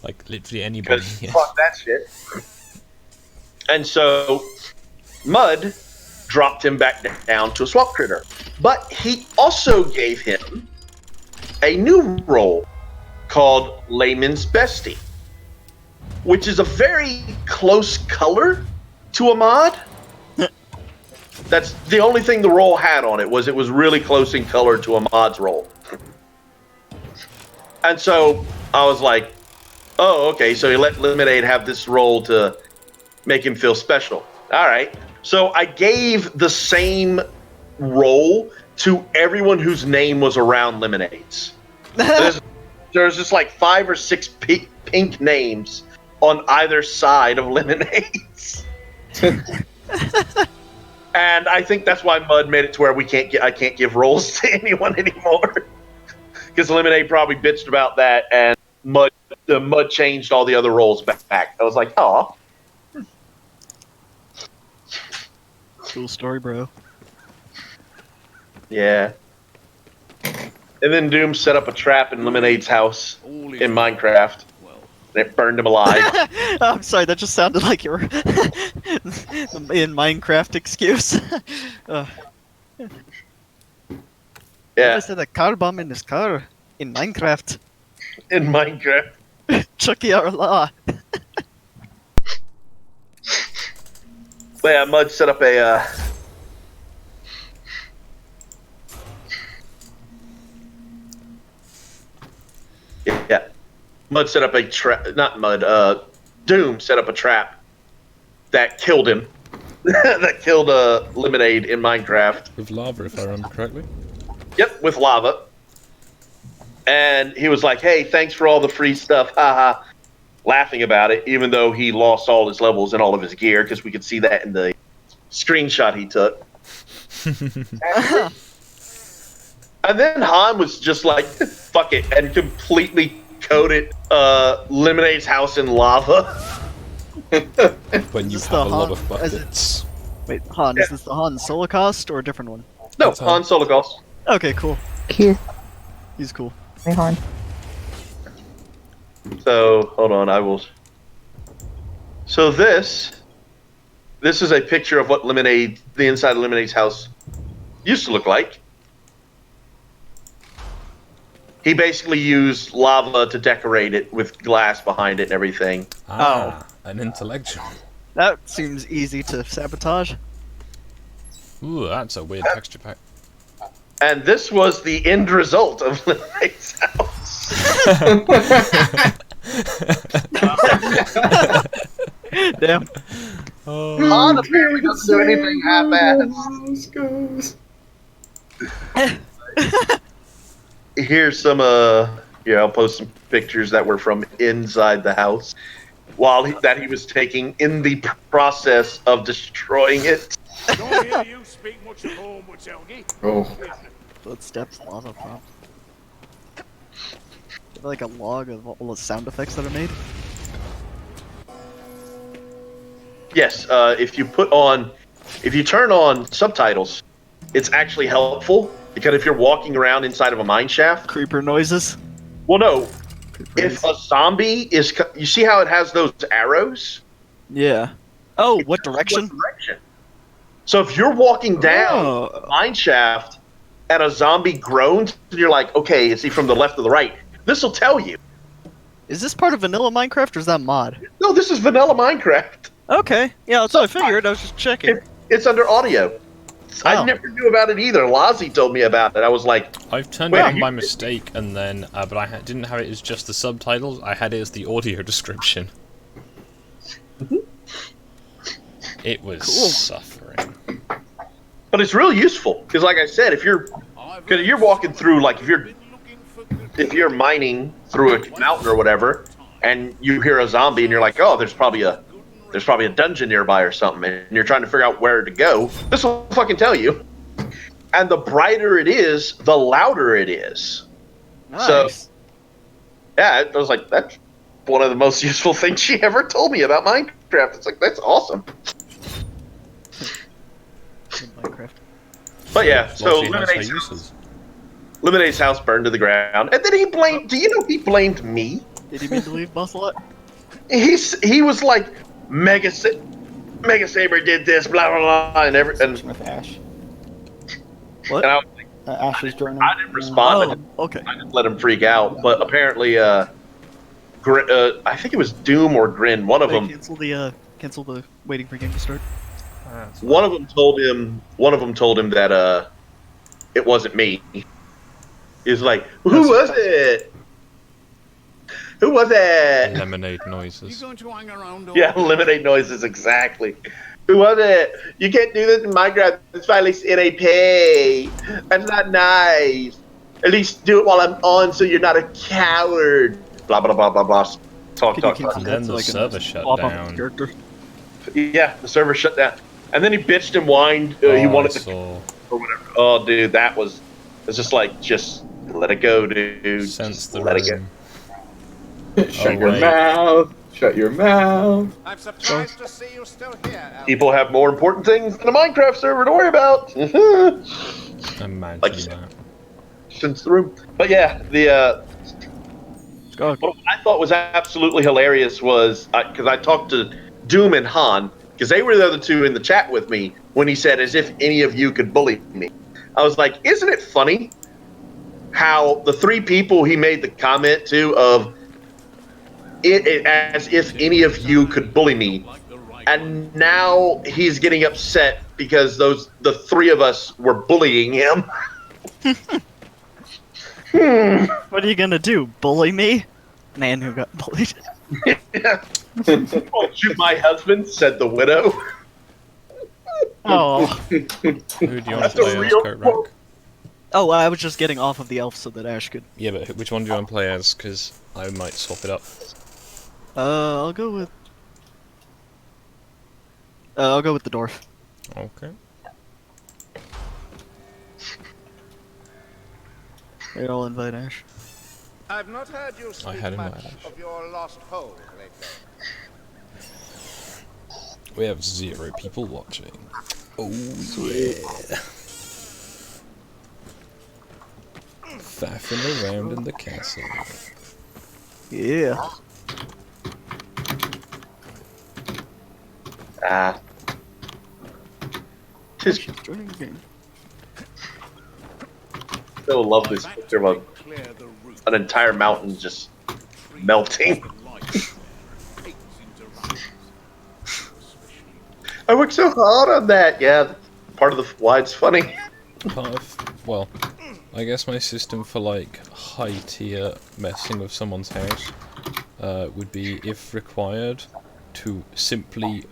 Speaker 1: Like, literally anybody.
Speaker 7: because
Speaker 1: Yes.
Speaker 7: fuck that shit. And so Mud dropped him back down to a swamp critter, but he also gave him a new role called Layman's Bestie, which is a very close color to a mod. That's the only thing the role had on it was really close in color to a mod's role. And so I was like, oh, okay, so he let Lemonade have this role to make him feel special. All right. So I gave the same role to everyone whose name was around Lemonade's. There's just like 5 or 6 pink names on either side of Lemonade's. And I think that's why Mud made it to where I can't give roles to anyone anymore. Because Lemonade probably bitched about that, and Mud changed all the other roles back. I was like, oh.
Speaker 3: Cool story, bro.
Speaker 7: Yeah. And then Doom set up a trap in Lemonade's house in Minecraft. And it burned him alive.
Speaker 3: I'm sorry, that just sounded like your in Minecraft excuse. I
Speaker 7: Yeah,
Speaker 3: said a car bomb in his car in Minecraft.
Speaker 7: in Minecraft.
Speaker 3: Chucky our law.
Speaker 7: But yeah, Mud set up a yeah. Mud set up a trap. Not Mud. Doom set up a trap that killed him. That killed Lemonade in Minecraft.
Speaker 1: With lava, if I remember correctly.
Speaker 7: Yep, with lava. And he was like, "Hey, thanks for all the free stuff, haha," laughing about it, even though he lost all his levels and all of his gear, because we could see that in the screenshot he took. And then Han was just like, "Fuck it," and completely coated Lemonade's house in lava.
Speaker 1: When you
Speaker 3: Is this
Speaker 1: have
Speaker 3: the
Speaker 1: a lot
Speaker 3: Han-
Speaker 1: of buckets.
Speaker 3: Wait, Han, is this the Han Holocaust or a different one?
Speaker 7: No,
Speaker 1: That's
Speaker 7: Han Solo Ghost.
Speaker 3: Okay, cool.
Speaker 8: Cute.
Speaker 3: He's cool.
Speaker 8: Hey, Han.
Speaker 7: So hold on, I will. So this is a picture of what the inside of Lemonade's house used to look like. He basically used lava to decorate it with glass behind it and everything.
Speaker 1: An intellectual.
Speaker 3: That seems easy to sabotage.
Speaker 1: Ooh, that's a weird texture pack.
Speaker 7: And this was the end result of Lemonade's house.
Speaker 3: Damn.
Speaker 7: Han apparently doesn't do anything half-assed. Here's some, I'll post some pictures that were from inside the house while that he was taking in the process of destroying it.
Speaker 4: Don't hear you speak much of home, Selgie.
Speaker 2: Oh.
Speaker 3: Footsteps, lava pop. Like a log of all the sound effects that are made.
Speaker 7: Yes, if you turn on subtitles, it's actually helpful because if you're walking around inside of a mine shaft,
Speaker 3: Creeper noises.
Speaker 7: well, no, if a zombie you see how it has those arrows?
Speaker 3: Yeah. Oh, what direction?
Speaker 7: So if you're walking down
Speaker 3: Oh.
Speaker 7: a mine shaft and a zombie groans, and you're like, okay, is he from the left or the right? This will tell you.
Speaker 3: Is this part of vanilla Minecraft or is that mod?
Speaker 7: No, this is vanilla Minecraft.
Speaker 3: Okay. Yeah, that's what I figured. I was just checking.
Speaker 7: It's under audio. I
Speaker 3: Oh.
Speaker 7: never knew about it either. Lazi told me about it. I was like,
Speaker 1: I've turned
Speaker 7: Wait,
Speaker 1: it on
Speaker 7: you-
Speaker 1: by mistake, and then, but I didn't have it as just the subtitles. I had it as the audio description. It was
Speaker 3: Cool.
Speaker 1: suffering.
Speaker 7: but it's really useful because, like I said, if you're walking through, like if you're mining through a mountain or whatever, and you hear a zombie and you're like, oh, there's probably a dungeon nearby or something, and you're trying to figure out where to go, this will fucking tell you. And the brighter it is, the louder it is.
Speaker 3: Nice.
Speaker 7: So, yeah, I was like, that's one of the most useful things she ever told me about Minecraft. It's like, that's awesome.
Speaker 3: Minecraft.
Speaker 7: But yeah, so
Speaker 1: Well, she has her
Speaker 7: Lemonade's
Speaker 1: uses.
Speaker 7: Lemonade's house burned to the ground, and then he blamed. Do you know he blamed me?
Speaker 3: Did he mean to leave Muscle?
Speaker 7: He was like, Mega Saber did this, blah blah blah, and
Speaker 5: With Ash.
Speaker 3: What?
Speaker 7: I was like,
Speaker 5: Ash was joining.
Speaker 7: I didn't respond.
Speaker 3: Oh, okay.
Speaker 7: I just let him freak out. But apparently, I think it was Doom or Grin. One of
Speaker 3: Hey,
Speaker 7: them.
Speaker 3: cancel the waiting for game to start.
Speaker 7: One of them told him that it wasn't me. He was like, "Who was it? Who was it?"
Speaker 1: Lemonade
Speaker 4: You
Speaker 1: noises.
Speaker 4: going to hang around?
Speaker 7: Yeah, lemonade noises exactly. Who was it? You can't do this in Minecraft. It's violates NAP. That's not nice. At least do it while I'm on, so you're not a coward. Blah blah blah blah blah. Talk.
Speaker 1: And then the server shut down.
Speaker 3: Character.
Speaker 7: Yeah, the server shut down, and then he bitched and whined. He
Speaker 1: Oh,
Speaker 7: wanted
Speaker 1: I
Speaker 7: to
Speaker 1: saw.
Speaker 7: or whatever. Oh, dude, it's just like, just let it go, dude.
Speaker 1: Sense
Speaker 7: Just
Speaker 1: the
Speaker 7: let it go.
Speaker 1: room.
Speaker 2: Shut your
Speaker 1: wait.
Speaker 2: mouth. Shut your mouth.
Speaker 4: I'm surprised to see you still here.
Speaker 7: People have more important things than a Minecraft server to worry about.
Speaker 1: Imagine
Speaker 7: Like you said.
Speaker 1: that.
Speaker 7: Since the room. But yeah,
Speaker 3: Go.
Speaker 7: what I thought was absolutely hilarious was because I talked to Doom and Han because they were the other two in the chat with me when he said, "As if any of you could bully me." I was like, "Isn't it funny how the three people he made the comment to of it as if any of you could bully me," and now he's getting upset because the three of us were bullying him.
Speaker 3: What are you gonna do? Bully me? Man who got bullied.
Speaker 7: "Won't shoot my husband," said the widow.
Speaker 3: Oh.
Speaker 1: Who do you want
Speaker 7: That's
Speaker 1: to
Speaker 7: a
Speaker 1: play as,
Speaker 7: real
Speaker 1: Kurt
Speaker 7: quote.
Speaker 3: Oh, I was just getting off of the elf so that Ash could.
Speaker 1: Yeah, but which one do you want to play as? Because I might swap it up.
Speaker 3: I'll go with. I'll go with the dwarf.
Speaker 1: Okay.
Speaker 3: Here, I'll invite Ash.
Speaker 4: I've not heard you speak
Speaker 1: had him
Speaker 4: much
Speaker 1: Ash.
Speaker 4: of your lost hole lately.
Speaker 1: We have 0 people watching. Oh yeah. Faffing around in the castle.
Speaker 3: Yeah.
Speaker 7: Ah. Just
Speaker 3: She's joining the game.
Speaker 7: so love this picture of an entire mountain just melting. I worked so hard on that. Yeah, part of the why it's funny.
Speaker 1: Part of, well, I guess my system for like high tier messing with someone's house would be, if required, to simply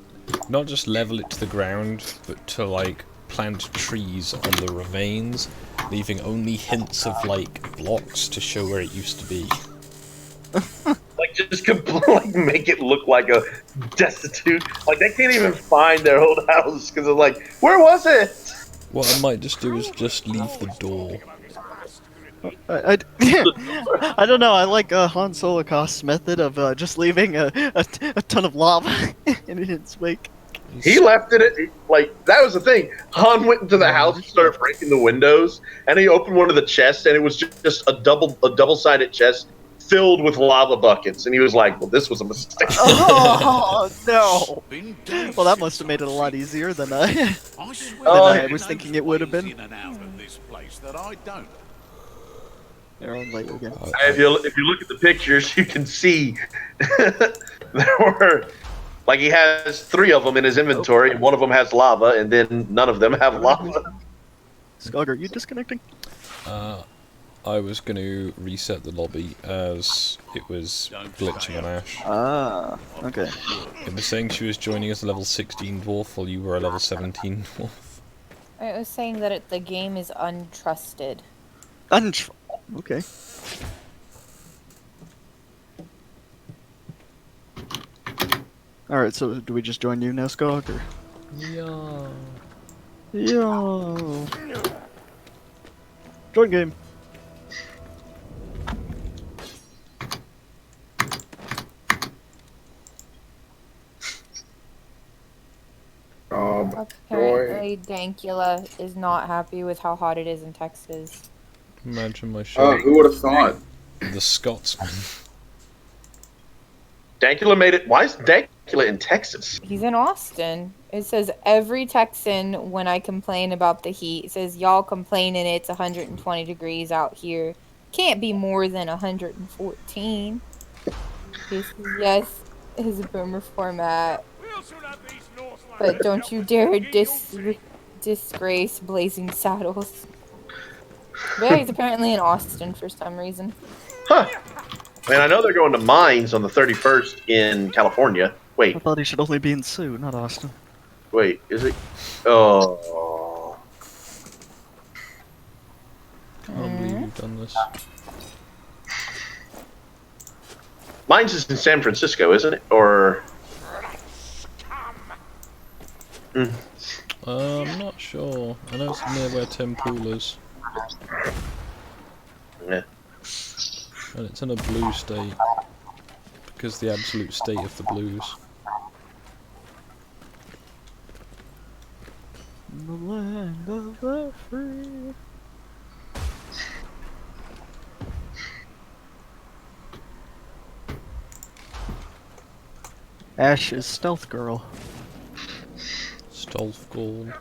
Speaker 1: not just level it to the ground, but to like plant trees on the remains, leaving only hints of like blocks to show where it used to be.
Speaker 7: Like just like make it look like a destitute. Like they can't even find their old house because they're like, where was it?
Speaker 1: What I might just do is just leave the door.
Speaker 3: I don't know. I like Han Solokost's method of just leaving a ton of lava in its wake.
Speaker 7: He left it like that was the thing. Han went into the house and started breaking the windows, and he opened one of the chests, and it was just a double-sided chest filled with lava buckets, and he was like, "Well, this was a mistake."
Speaker 3: Oh no! Well, that must have made it a lot easier than I was thinking it would have been. They're on late again.
Speaker 7: If you look at the pictures, you can see there were. Like he has 3 of them in his inventory, and one of them has lava, and then none of them have lava.
Speaker 3: Skog, are you disconnecting?
Speaker 1: I was going to reset the lobby as it was glitching on Ash.
Speaker 3: Ah, okay.
Speaker 1: It was saying she was joining as a level 16 dwarf while you were a level 17 dwarf.
Speaker 8: It was saying that the game is untrusted.
Speaker 3: Okay. Alright, so do we just join you now, Skog, or?
Speaker 1: Yeah.
Speaker 3: Yo. Join game.
Speaker 8: Apparently, Dankula is not happy with how hot it is in Texas.
Speaker 1: Imagine my show.
Speaker 2: Oh, who would have thought?
Speaker 1: The Scotsman.
Speaker 7: Dankula made it. Why is Dankula in Texas?
Speaker 8: He's in Austin. It says every Texan, when I complain about the heat, it says y'all complaining it's 120 degrees out here. Can't be more than 114. This is, yes, is a boomer format. But don't you dare disgrace Blazing Saddles. But yeah, he's apparently in Austin for some reason.
Speaker 7: Huh. Man, I know they're going to mines on the 31st in California. Wait.
Speaker 3: I thought he should only be in Sioux, not Austin.
Speaker 7: Wait, is it? Oh.
Speaker 1: I can't believe you've done this.
Speaker 7: Mines is in San Francisco, isn't it? Or...
Speaker 1: I'm not sure. I know it's near where Tim Pool is.
Speaker 7: Yeah.
Speaker 1: And it's in a blue state. Because the absolute state of the blues.
Speaker 3: The land of the free. Ash is stealth girl.
Speaker 1: Stealth gold.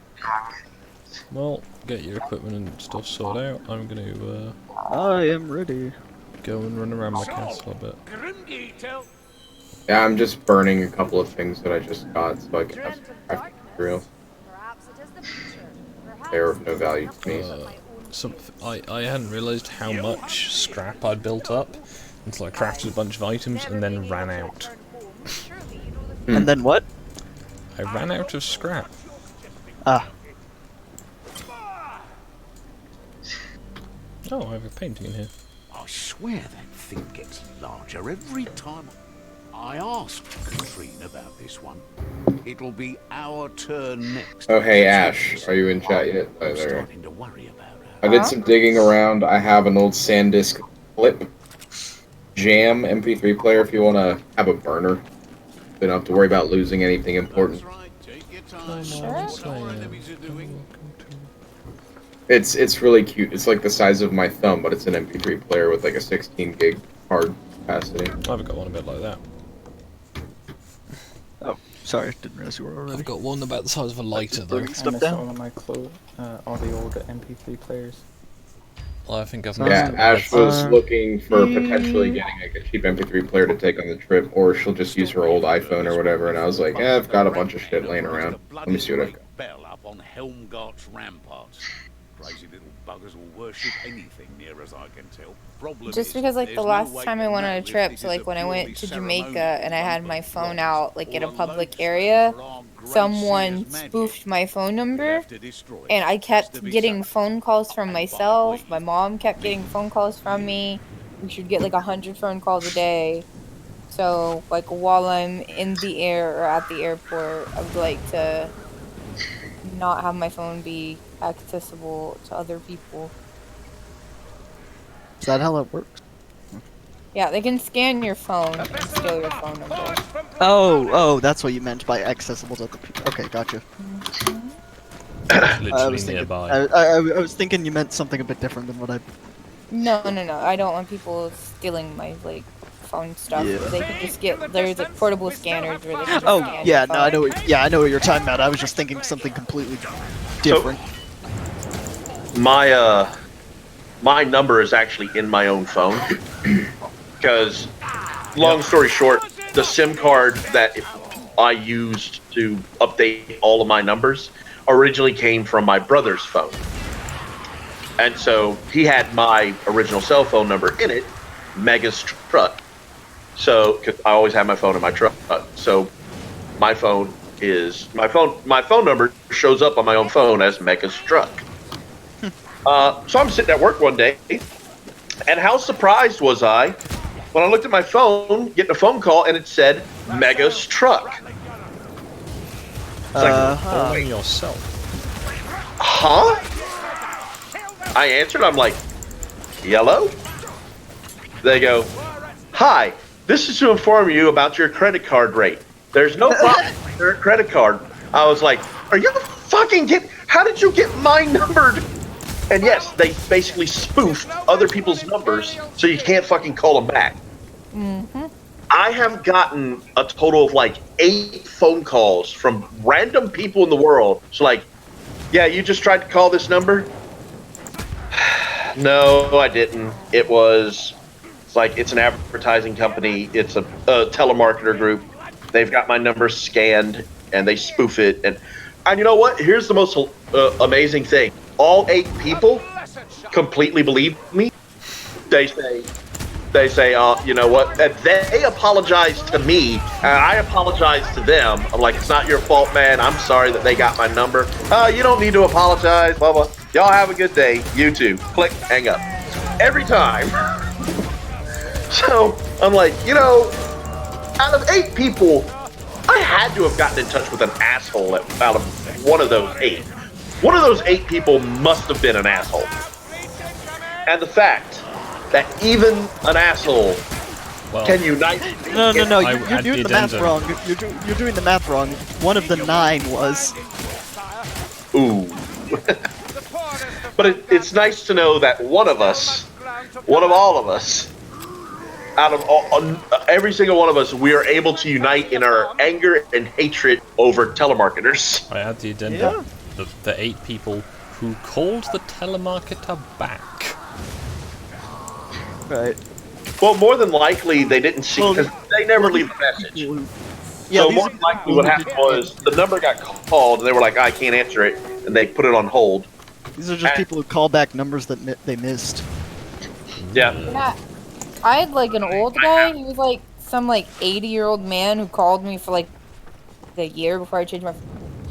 Speaker 1: Well, get your equipment and stuff sorted out. I'm gonna
Speaker 3: I am ready.
Speaker 1: go and run around my castle a bit.
Speaker 2: Yeah, I'm just burning a couple of things that I just got so I can have some crafting materials. They're of no value to me.
Speaker 1: I hadn't realised how much scrap I'd built up until I crafted a bunch of items and then ran out.
Speaker 3: And then what?
Speaker 1: I ran out of scrap.
Speaker 3: Ah.
Speaker 1: Oh, I have a painting in here.
Speaker 4: I swear that thing gets larger every time I ask Katrine about this one. It'll be our turn next.
Speaker 2: Oh, hey, Ash. Are you in chat yet? Oh,
Speaker 4: I'm
Speaker 2: there.
Speaker 4: starting to worry about her.
Speaker 2: I did some digging around. I have an old SanDisk Flip Jam MP3 player if you want to have a burner. You don't have to worry about losing anything important.
Speaker 4: That's right. Take your time.
Speaker 8: Sure.
Speaker 4: What our enemies are doing.
Speaker 2: It's really cute. It's like the size of my thumb, but it's an MP3 player with like a 16 gig hard capacity.
Speaker 1: I've got one a bit like that.
Speaker 3: Oh, sorry, didn't realize you were already.
Speaker 1: I've got one about the size of a lighter though.
Speaker 3: Burning
Speaker 5: I
Speaker 3: stuff
Speaker 5: miss
Speaker 3: down.
Speaker 5: all of my all the old MP3 players.
Speaker 1: I think I've
Speaker 2: Yeah,
Speaker 1: missed
Speaker 2: Ash was looking for potentially getting like a cheap MP3 player to take on the trip, or she'll just use her old iPhone or whatever. And I was like, I've got a bunch of shit laying around. Let me see what I've got.
Speaker 4: Bell up on Helmgart's ramparts. Crazy little buggers will worship anything near as I can tell. Problem
Speaker 8: Just
Speaker 4: is,
Speaker 8: because like the
Speaker 4: there's no
Speaker 8: last
Speaker 4: way
Speaker 8: time
Speaker 4: to
Speaker 8: I went on
Speaker 4: know
Speaker 8: a
Speaker 4: if
Speaker 8: trip,
Speaker 4: this
Speaker 8: so
Speaker 4: is
Speaker 8: like
Speaker 4: a
Speaker 8: when I
Speaker 4: purely
Speaker 8: went to
Speaker 4: ceremonial
Speaker 8: Jamaica and I had my
Speaker 4: rumble
Speaker 8: phone
Speaker 4: plot
Speaker 8: out like in
Speaker 4: or
Speaker 8: a
Speaker 4: a
Speaker 8: public
Speaker 4: lodestar
Speaker 8: area,
Speaker 4: for our great
Speaker 8: someone
Speaker 4: seer's magic.
Speaker 8: spoofed my phone
Speaker 4: We'll
Speaker 8: number,
Speaker 4: have to destroy it.
Speaker 8: and I
Speaker 4: Has
Speaker 8: kept
Speaker 4: to be
Speaker 8: getting
Speaker 4: so.
Speaker 8: phone calls from
Speaker 4: And by
Speaker 8: myself.
Speaker 4: we,
Speaker 8: My mom kept getting phone calls from me. We should get like 100 phone calls a day. So like while I'm in the air or at the airport, I would like to not have my phone be accessible to other people.
Speaker 3: Is that how that works?
Speaker 8: Yeah, they can scan your phone and steal your phone number.
Speaker 3: Oh, that's what you meant by accessible to other people. Okay, gotcha. I
Speaker 1: literally
Speaker 3: was thinking,
Speaker 1: nearby.
Speaker 3: I was thinking you meant something a bit different than what I.
Speaker 8: No. I don't want people stealing my like phone stuff.
Speaker 3: Yeah.
Speaker 8: They can just get there's like portable scanners where they can just
Speaker 3: Oh,
Speaker 8: scan
Speaker 3: yeah,
Speaker 8: your
Speaker 3: no, I
Speaker 8: phone.
Speaker 3: know. Yeah, I know what you're talking about. I was just thinking something completely different.
Speaker 7: My number is actually in my own phone because, long story short, the SIM card that I used to update all of my numbers originally came from my brother's phone, and so he had my original cell phone number in it, Mega's truck. So 'cause I always have my phone in my truck, so my phone number shows up on my own phone as Mega's truck. So I'm sitting at work one day, and how surprised was I when I looked at my phone, getting a phone call, and it said Mega's truck.
Speaker 1: Only yourself.
Speaker 7: Huh? I answered. I'm like, yellow? They go, hi, this is to inform you about your credit card rate. There's no problem with your credit card. I was like, are you fucking how did you get my number? And yes, they basically spoofed other people's numbers so you can't fucking call them back.
Speaker 8: Mm-hmm.
Speaker 7: I have gotten a total of like 8 phone calls from random people in the world. So like, yeah, you just tried to call this number? No, I didn't. It's an advertising company. It's a telemarketer group. They've got my number scanned and they spoof it. And you know what? Here's the most amazing thing. All 8 people completely believe me. They say, you know what? And they apologize to me, and I apologize to them. I'm like, it's not your fault, man. I'm sorry that they got my number. You don't need to apologize. Blah blah. Y'all have a good day. You too. Click, hang up. Every time. So I'm like, out of 8 people, I had to have gotten in touch with an asshole out of one of those 8. One of those 8 people must have been an asshole. And the fact that even an asshole can unite.
Speaker 3: No,
Speaker 1: I
Speaker 3: you're
Speaker 1: had
Speaker 3: doing
Speaker 1: the
Speaker 3: the math
Speaker 1: addendum.
Speaker 3: wrong. You're doing the math wrong. One of the 9 was.
Speaker 7: Ooh. But it's nice to know that one of all of us, out of every single one of us, we are able to unite in our anger and hatred over telemarketers.
Speaker 1: I add the addendum. The 8 people who called the telemarketer back.
Speaker 3: Right.
Speaker 7: Well, more than likely they didn't see because they never leave a message.
Speaker 3: Yeah,
Speaker 7: So
Speaker 3: these
Speaker 7: more
Speaker 3: are
Speaker 7: than likely what happened was the number got called and they were like, I can't answer it, and they put it on hold.
Speaker 3: These are just people who call back numbers that they missed.
Speaker 7: Yeah.
Speaker 8: Yeah, I had like an old guy. He was like some like 80-year-old man who called me for like the year before I changed my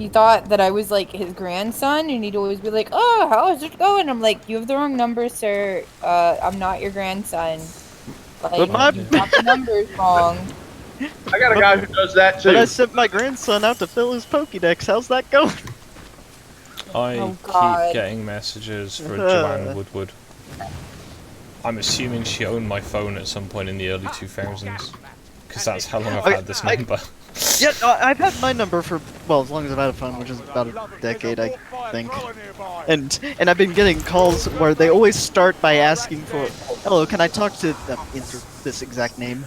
Speaker 8: he thought that I was like his grandson, and he'd always be like, "Oh, how is it going?" I'm like, "You have the wrong number, sir. I'm not your grandson. Like, you got the numbers wrong."
Speaker 7: I got a guy who does that too.
Speaker 3: But I sent my grandson out to fill his Pokédex. How's that going?
Speaker 1: I
Speaker 8: Oh, God.
Speaker 1: keep getting messages for Joanne Woodward. I'm assuming she owned my phone at some point in the early 2000s. Because that's how long I've had this number.
Speaker 3: Yeah, no, I've had my number for, well, as long as I've had a phone, which is about a decade, I think. And I've been getting calls where they always start by asking for, "Hello, can I talk to," insert this exact name.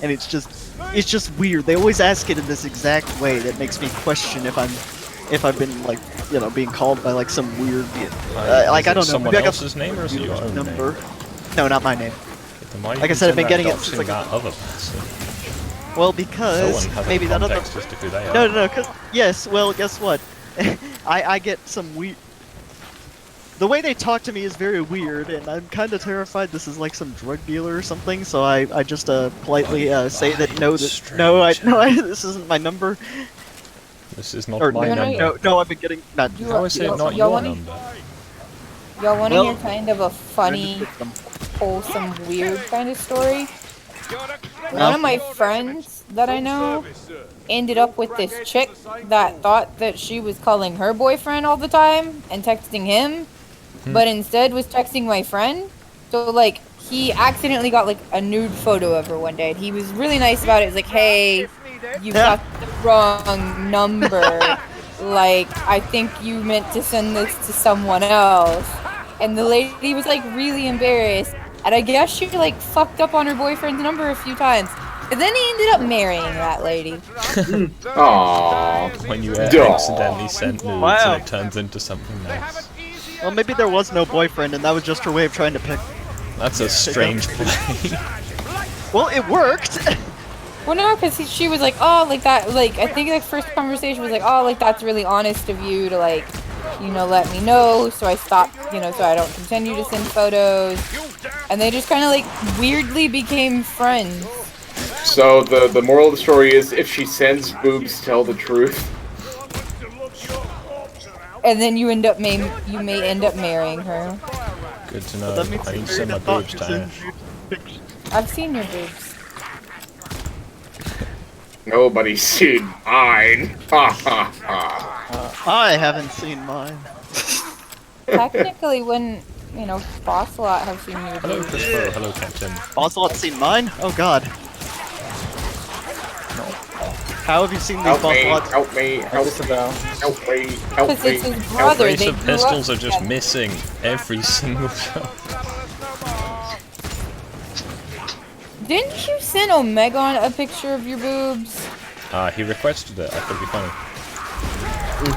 Speaker 3: And it's just weird. They always ask it in this exact way that makes me question if I've been, like, you know, being called by, like, some weird, like, I don't know.
Speaker 1: Someone
Speaker 3: maybe
Speaker 1: else's name, or is it your own
Speaker 3: number.
Speaker 1: name?
Speaker 3: No, not my name.
Speaker 1: Then why
Speaker 3: Like I
Speaker 1: you
Speaker 3: said, I've been
Speaker 1: send
Speaker 3: getting
Speaker 1: that
Speaker 3: it since,
Speaker 1: doxing
Speaker 3: like,
Speaker 1: that other person.
Speaker 3: Well,
Speaker 1: No
Speaker 3: because
Speaker 1: one has
Speaker 3: maybe
Speaker 1: any
Speaker 3: that other.
Speaker 1: context as to who they are.
Speaker 3: No, cause yes, well, guess what? I get some weird. The way they talk to me is very weird, and I'm kind of terrified this is like some drug dealer or something. So I just politely say that no, this isn't my number.
Speaker 1: This is not
Speaker 3: Or
Speaker 1: my number.
Speaker 3: no, I've been getting not.
Speaker 1: How is it not
Speaker 8: y'all
Speaker 1: your
Speaker 8: wanna-
Speaker 1: number?
Speaker 8: Y'all want to
Speaker 3: Well,
Speaker 8: hear kind of a funny, wholesome, weird kind of story? One of my friends that I know ended up with this chick that thought that she was calling her boyfriend all the time and texting him, but instead was texting my friend. So, like, he accidentally got, like, a nude photo of her one day, and he was really nice about it. He's like, "Hey, you got the wrong number. Like, I think you meant to send this to someone else." And the lady was, like, really embarrassed. And I guess she, like, fucked up on her boyfriend's number a few times. And then he ended up marrying that lady.
Speaker 2: Aww.
Speaker 1: When you accidentally send nudes
Speaker 3: Wow.
Speaker 1: and it turns into something nice.
Speaker 3: Well, maybe there was no boyfriend, and that was just her way of trying to pick.
Speaker 1: That's a strange play.
Speaker 3: Well, it worked.
Speaker 8: Well, no, because she was like, "Oh, like that," like, I think the first conversation was like, "Oh, like, that's really honest of you to, like, you know, let me know, so I stopped, you know, so I don't continue to send photos." And they just kind of, like, weirdly became friends.
Speaker 2: So the moral of the story is, if she sends boobs, tell the truth.
Speaker 8: And then you end up may end up marrying her.
Speaker 1: Good to know.
Speaker 3: That makes
Speaker 1: I
Speaker 3: it
Speaker 1: need to
Speaker 3: very
Speaker 1: send my
Speaker 3: thought
Speaker 1: boobs
Speaker 3: to
Speaker 1: to
Speaker 3: send
Speaker 1: Ash.
Speaker 3: you pictures.
Speaker 8: I've seen your boobs.
Speaker 2: Nobody's seen mine. Ha ha ha.
Speaker 3: I haven't seen mine.
Speaker 8: Technically, when, you know, Bosselot have seen your
Speaker 1: Hello,
Speaker 8: boobs.
Speaker 1: Christopher. Hello, Captain.
Speaker 3: Ocelot's seen mine? Oh god. How have you seen these
Speaker 2: Help me,
Speaker 3: Ocelots?
Speaker 2: help me, help me, help me, help
Speaker 8: Because
Speaker 2: me.
Speaker 8: it's his
Speaker 1: Our
Speaker 8: brother.
Speaker 1: brace
Speaker 8: They
Speaker 1: of
Speaker 8: grew up
Speaker 1: pistols are just
Speaker 8: together.
Speaker 1: missing every single shot.
Speaker 8: Didn't you send Omegon a picture of your boobs?
Speaker 1: He requested it. I thought it'd be funny.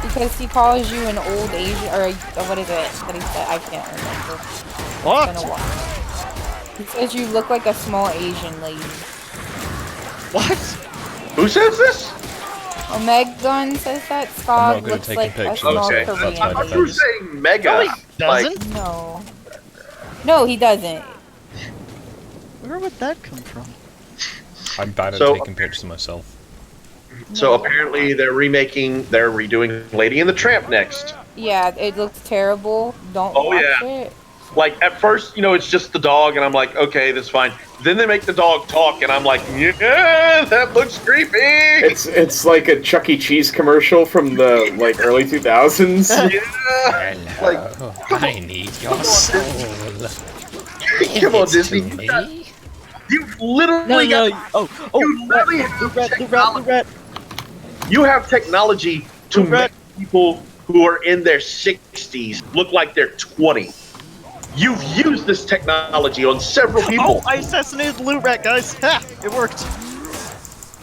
Speaker 8: Because he calls you an old Asian, or what is it that he said? I can't remember.
Speaker 3: What?
Speaker 8: It's been a while. He says you look like a small Asian lady.
Speaker 3: What?
Speaker 7: Who says this?
Speaker 8: Omegon says that
Speaker 1: I'm
Speaker 8: Skog
Speaker 1: not good at
Speaker 8: looks
Speaker 1: taking
Speaker 8: like a
Speaker 1: pictures.
Speaker 8: small
Speaker 7: Okay.
Speaker 8: Korean
Speaker 1: That's my
Speaker 7: I thought
Speaker 8: lady.
Speaker 7: you were
Speaker 1: defense.
Speaker 7: saying mega.
Speaker 3: No, he
Speaker 7: Like,
Speaker 3: doesn't.
Speaker 8: No. No, he doesn't.
Speaker 3: Where would that come from?
Speaker 1: I'm bad at
Speaker 7: So-
Speaker 1: taking pictures of myself.
Speaker 7: so apparently they're redoing Lady and the Tramp next.
Speaker 8: Yeah, it looks terrible. Don't
Speaker 7: Oh,
Speaker 8: watch
Speaker 7: yeah.
Speaker 8: it.
Speaker 7: Like, at first, you know, it's just the dog, and I'm like, okay, that's fine. Then they make the dog talk, and I'm like, yeah, that looks creepy.
Speaker 2: It's like a Chuck E. Cheese commercial from the like early 2000s.
Speaker 7: Yeah. Like,
Speaker 1: I need your soul.
Speaker 7: come on, Disney. You've literally got. You literally have technology. You have technology to make people who are in their 60s look like they're 20. You've used this technology on several people,
Speaker 3: Oh, I assassinated the loot rat, guys! Ha! It worked!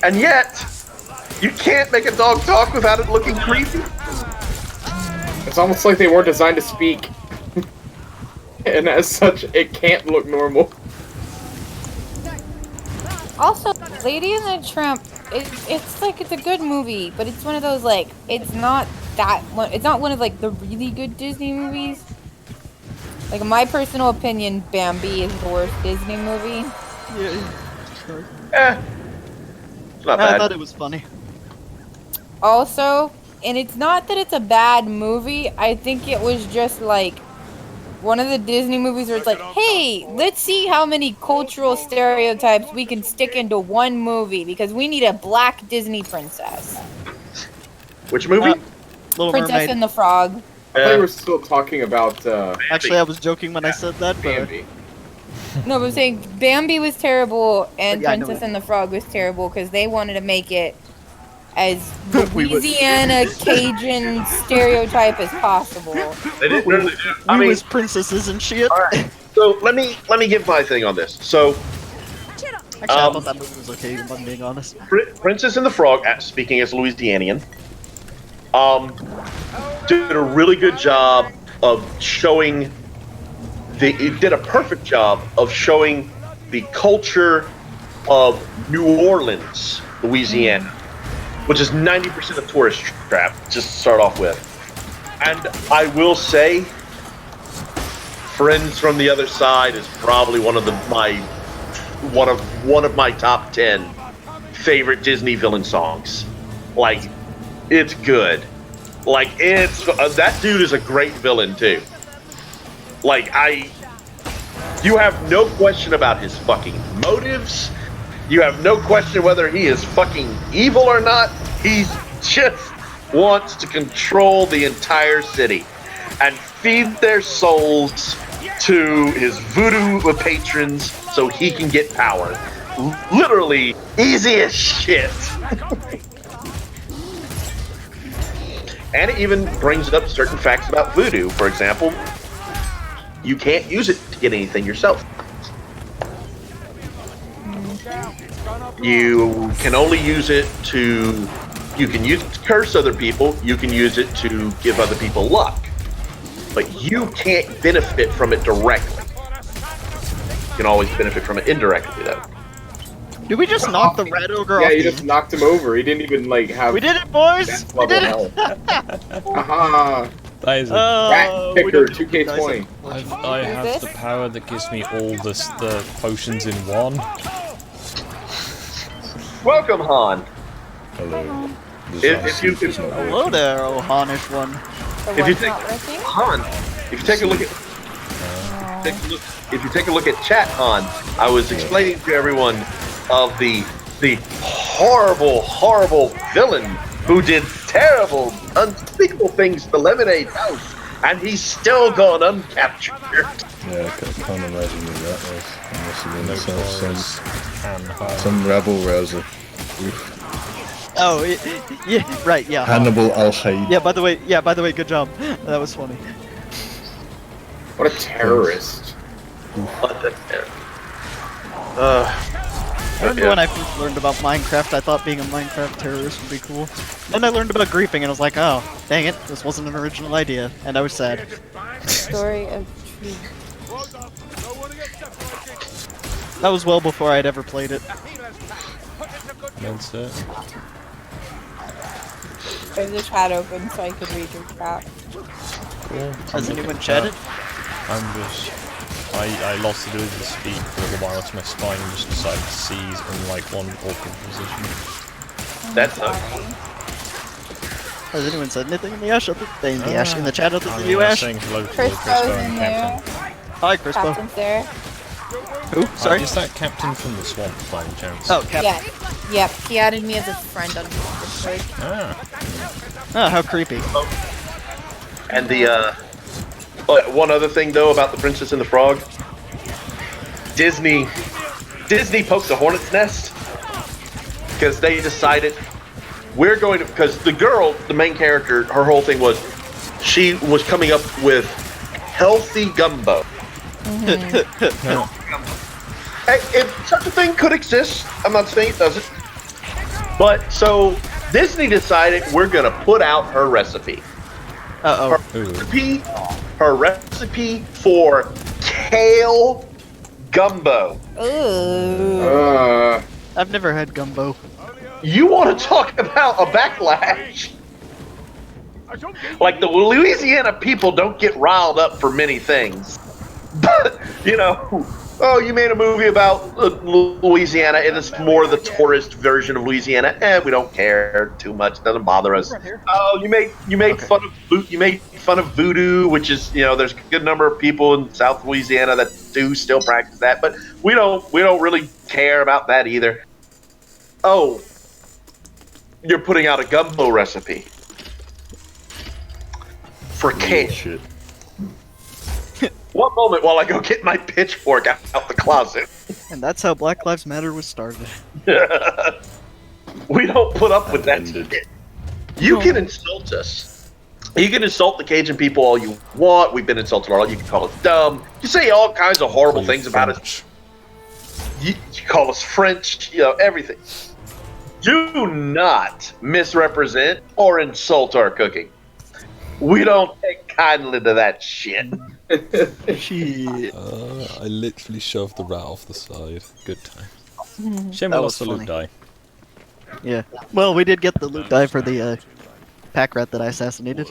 Speaker 7: and yet you can't make a dog talk without it looking creepy.
Speaker 2: It's almost like they weren't designed to speak. And as such, it can't look normal.
Speaker 8: Also, Lady and the Tramp, it's like, it's a good movie, but it's one of those, like, it's not that one, it's not one of, like, the really good Disney movies. Like, in my personal opinion, Bambi is the worst Disney movie.
Speaker 3: Yeah.
Speaker 7: It's not
Speaker 3: I
Speaker 7: bad.
Speaker 3: thought it was funny.
Speaker 8: Also, and it's not that it's a bad movie. I think it was just like one of the Disney movies where it's like, hey, let's see how many cultural stereotypes we can stick into one movie because we need a black Disney princess.
Speaker 7: Which movie?
Speaker 3: Little
Speaker 8: Princess
Speaker 3: Mermaid.
Speaker 8: and the Frog.
Speaker 2: I thought you were still talking about
Speaker 3: Actually, I was joking when I said that, but
Speaker 2: Bambi.
Speaker 8: No, but I'm saying Bambi was terrible and
Speaker 3: Yeah, I know
Speaker 8: Princess
Speaker 3: that.
Speaker 8: and the Frog was terrible because they wanted to make it as
Speaker 3: We would-
Speaker 8: Louisiana Cajun stereotype as possible.
Speaker 7: They didn't really do. I
Speaker 3: we
Speaker 7: mean,
Speaker 3: was princesses and shit.
Speaker 7: all right. So let me give my thing on this. So
Speaker 3: Actually, I thought that movie was okay, if I'm being honest.
Speaker 7: Princess and the Frog, speaking as Louisianian, did a really good job of showing it did a perfect job of showing the culture of New Orleans, Louisiana, which is 90% of tourist trap, just to start off with. And I will say, Friends from the Other Side is probably one of my top 10 favorite Disney villain songs. Like, it's good. Like, it's that dude is a great villain too. Like, you have no question about his fucking motives. You have no question whether he is fucking evil or not. He just wants to control the entire city and feed their souls to his voodoo patrons so he can get power. Literally easy as shit. And it even brings up certain facts about voodoo. For example, you can't use it to get anything yourself. You can only use it to... You can use it to curse other people. You can use it to give other people luck. But you can't benefit from it directly. You can always benefit from it indirectly, though.
Speaker 3: Did we just knock the red ogre
Speaker 2: Yeah,
Speaker 3: off?
Speaker 2: you just knocked him over. He didn't even like have.
Speaker 3: We did it, boys!
Speaker 2: death
Speaker 3: We
Speaker 2: level
Speaker 3: did it!
Speaker 2: health. Aha!
Speaker 1: That is a
Speaker 2: Rat
Speaker 3: Oh, we
Speaker 2: picker,
Speaker 3: did it.
Speaker 2: 2K20.
Speaker 1: I have the power that gives me all the potions in one.
Speaker 7: Welcome, Han.
Speaker 9: Hello.
Speaker 7: If you
Speaker 3: Hello there, oh Hanish one.
Speaker 8: The
Speaker 7: If you
Speaker 8: one's
Speaker 7: think-
Speaker 8: not working?
Speaker 7: Han, if you take a look at if you take a look at chat, Han, I was explaining to everyone of the horrible villain who did terrible, unspeakable things to Lemonade House, and he's still gone uncaptured.
Speaker 9: Yeah, I can't imagine who that was. It must have been
Speaker 1: No
Speaker 9: some,
Speaker 1: chorus.
Speaker 9: some rebel rouser.
Speaker 3: Oh, yeah, right, yeah.
Speaker 9: Hannibal Al-Haid.
Speaker 3: Yeah, by the way, good job. That was funny.
Speaker 2: What a terrorist.
Speaker 7: What the hell?
Speaker 3: I remember when I first learned about Minecraft, I thought being a Minecraft terrorist would be cool. Then I learned about griefing and I was like, oh, dang it, this wasn't an original idea. And I was sad.
Speaker 8: Story of True.
Speaker 3: That was well before I'd ever played it.
Speaker 1: That's it.
Speaker 8: There's a chat open so I could read your chat.
Speaker 1: Cool.
Speaker 3: Has anyone chatted?
Speaker 1: I'm just... I lost the ability to speak for a little while to my spine and just decided to seize in like one awkward position.
Speaker 7: That's
Speaker 3: Has anyone said anything in the Ash? In the Ash, in the chat other
Speaker 1: I
Speaker 3: than
Speaker 1: mean,
Speaker 3: you,
Speaker 1: I was
Speaker 3: Ash?
Speaker 1: saying hello to
Speaker 8: Crispo's
Speaker 1: Crispo
Speaker 8: in
Speaker 1: and
Speaker 8: there.
Speaker 1: Captain.
Speaker 3: Hi, Crispo.
Speaker 8: Captain's there.
Speaker 3: Who? Sorry?
Speaker 1: Is that Captain from the Swamp by any chance?
Speaker 3: Oh, Cap.
Speaker 8: Yeah. Yep. He added me as a friend on Discord.
Speaker 1: Ah.
Speaker 3: Oh, how creepy.
Speaker 7: And the one other thing though about the Princess and the Frog, Disney poked a hornet's nest because they decided we're going to, because the girl, the main character, her whole thing was she was coming up with healthy gumbo. If such a thing could exist, I'm not saying it doesn't, but so Disney decided we're gonna put out her recipe.
Speaker 3: Uh-oh.
Speaker 7: Her recipe for kale gumbo.
Speaker 8: Ooh.
Speaker 3: I've never had gumbo.
Speaker 7: You want to talk about a backlash? Like, the Louisiana people don't get riled up for many things. But, you know, Oh, you made a movie about Louisiana, and it's more the tourist version of Louisiana. We don't care too much. Doesn't bother us. Oh, you made
Speaker 3: Okay.
Speaker 7: fun of voodoo, which is there's a good number of people in South Louisiana that do still practice that, but we don't really care about that either. Oh, you're putting out a gumbo recipe for cake.
Speaker 9: Shit.
Speaker 7: One moment while I go get my pitchfork out the closet.
Speaker 3: And that's how Black Lives Matter was started.
Speaker 7: We don't put up with that
Speaker 9: Ended.
Speaker 7: shit. You can insult us. You can insult the Cajun people all you want. We've been insulted all. You can call us dumb. You say all kinds of horrible
Speaker 1: Call you
Speaker 7: things about us.
Speaker 1: French.
Speaker 7: You call us French. Everything. Do not misrepresent or insult our cooking. We don't take kindly to that shit.
Speaker 3: Shit.
Speaker 1: I literally shoved the rat off the side. Good time. Shame
Speaker 3: That
Speaker 1: we
Speaker 3: was
Speaker 1: lost the loot
Speaker 3: funny.
Speaker 1: die.
Speaker 3: Yeah. Well, we did get the loot die for the pack rat that I assassinated.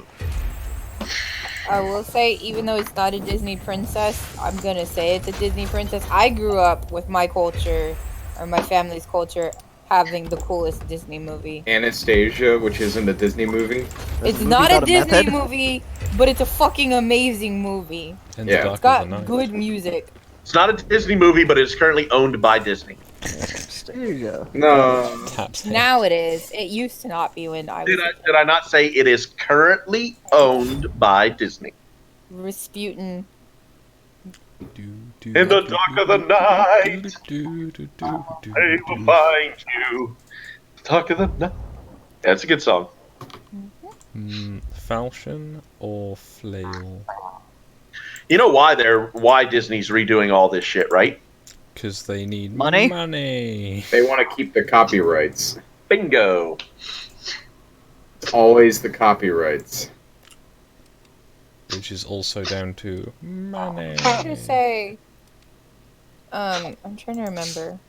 Speaker 8: I will say, even though it's not a Disney princess, I'm gonna say it's a Disney princess. I grew up with my culture, or my family's culture, having the coolest Disney movie.
Speaker 2: Anastasia, which isn't a Disney movie.
Speaker 8: It's
Speaker 3: movie
Speaker 8: not a
Speaker 3: about a meth
Speaker 8: Disney
Speaker 3: head?
Speaker 8: movie, but it's a fucking amazing movie.
Speaker 1: In
Speaker 2: Yeah.
Speaker 1: the
Speaker 8: It's
Speaker 1: dark of the
Speaker 8: got
Speaker 1: night.
Speaker 8: good music.
Speaker 7: It's not a Disney movie, but it's currently owned by Disney.
Speaker 3: Anastasia.
Speaker 2: No.
Speaker 1: Taps head.
Speaker 8: Now it is. It used to not be when I was
Speaker 7: Did I not say it is currently owned by Disney?
Speaker 8: Rasputin.
Speaker 7: In the dark of the night, they will find you. Dark of the night. That's a good song.
Speaker 1: Falchion or flail?
Speaker 7: You know why Disney's redoing all this shit, right?
Speaker 1: Because they need
Speaker 3: Money?
Speaker 1: money.
Speaker 2: They want to keep the copyrights.
Speaker 7: Bingo.
Speaker 2: Always the copyrights.
Speaker 1: Which is also down to money.
Speaker 8: What did you say? I'm trying to remember.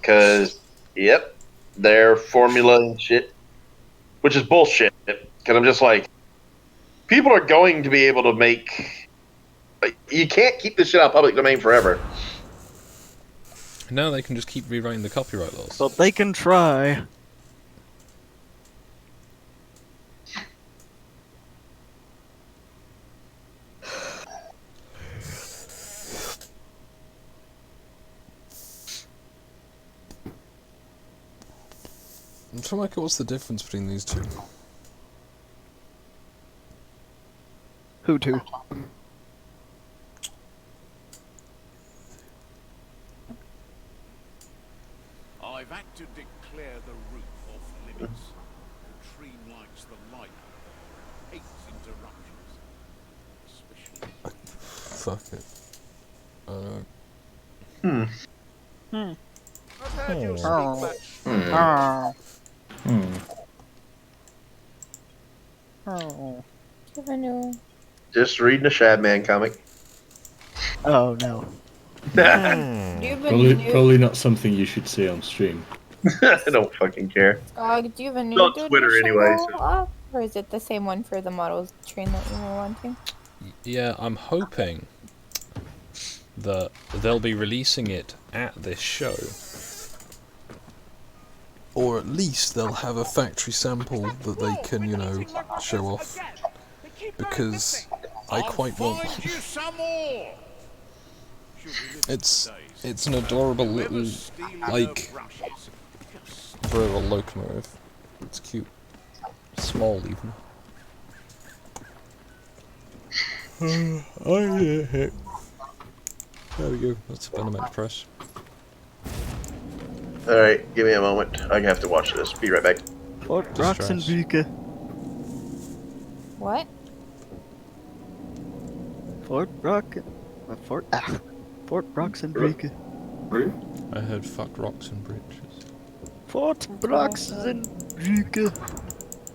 Speaker 7: Because, yep, their formula and shit, which is bullshit. Because I'm just like, people are going to be able to make. You can't keep this shit out of public domain forever.
Speaker 1: Now they can just keep rewriting the copyright laws.
Speaker 3: But they can try.
Speaker 1: I'm trying to work out what's the difference between these two.
Speaker 3: Who to?
Speaker 4: I've had to declare the roof off limits. The tree likes the light, hates interruptions. Especially.
Speaker 1: Fuck it.
Speaker 6: I've heard you
Speaker 3: Oh.
Speaker 6: speak, but
Speaker 3: Oh.
Speaker 9: Hmm.
Speaker 3: Oh.
Speaker 8: Never knew.
Speaker 7: Just reading a Shadman comic.
Speaker 3: Oh no.
Speaker 8: Do you have a new
Speaker 9: Probably not something you should see on stream.
Speaker 7: I don't fucking care.
Speaker 8: dog? Do you have a new
Speaker 7: on Twitter
Speaker 8: donation
Speaker 7: anyway,
Speaker 8: goal
Speaker 7: so-
Speaker 8: up? Or is it the same one for the models train that you were wanting?
Speaker 1: Yeah, I'm hoping that they'll be releasing it at this show. Or at least they'll have a factory sample that they can, show off. Because I quite want
Speaker 4: Find you some more.
Speaker 1: It's an adorable little, like, verbal locomotive. It's cute. Small, even. Oh, yeah. There we go. That's a Venomite press.
Speaker 7: Alright, give me a moment. I have to watch this. Be right back.
Speaker 3: Fort
Speaker 1: Distress.
Speaker 3: Roxenbrücke.
Speaker 8: What?
Speaker 3: Fort Roxenbrücke.
Speaker 1: I heard fuck rocks and bridges.
Speaker 3: Fort Roxenbrücke.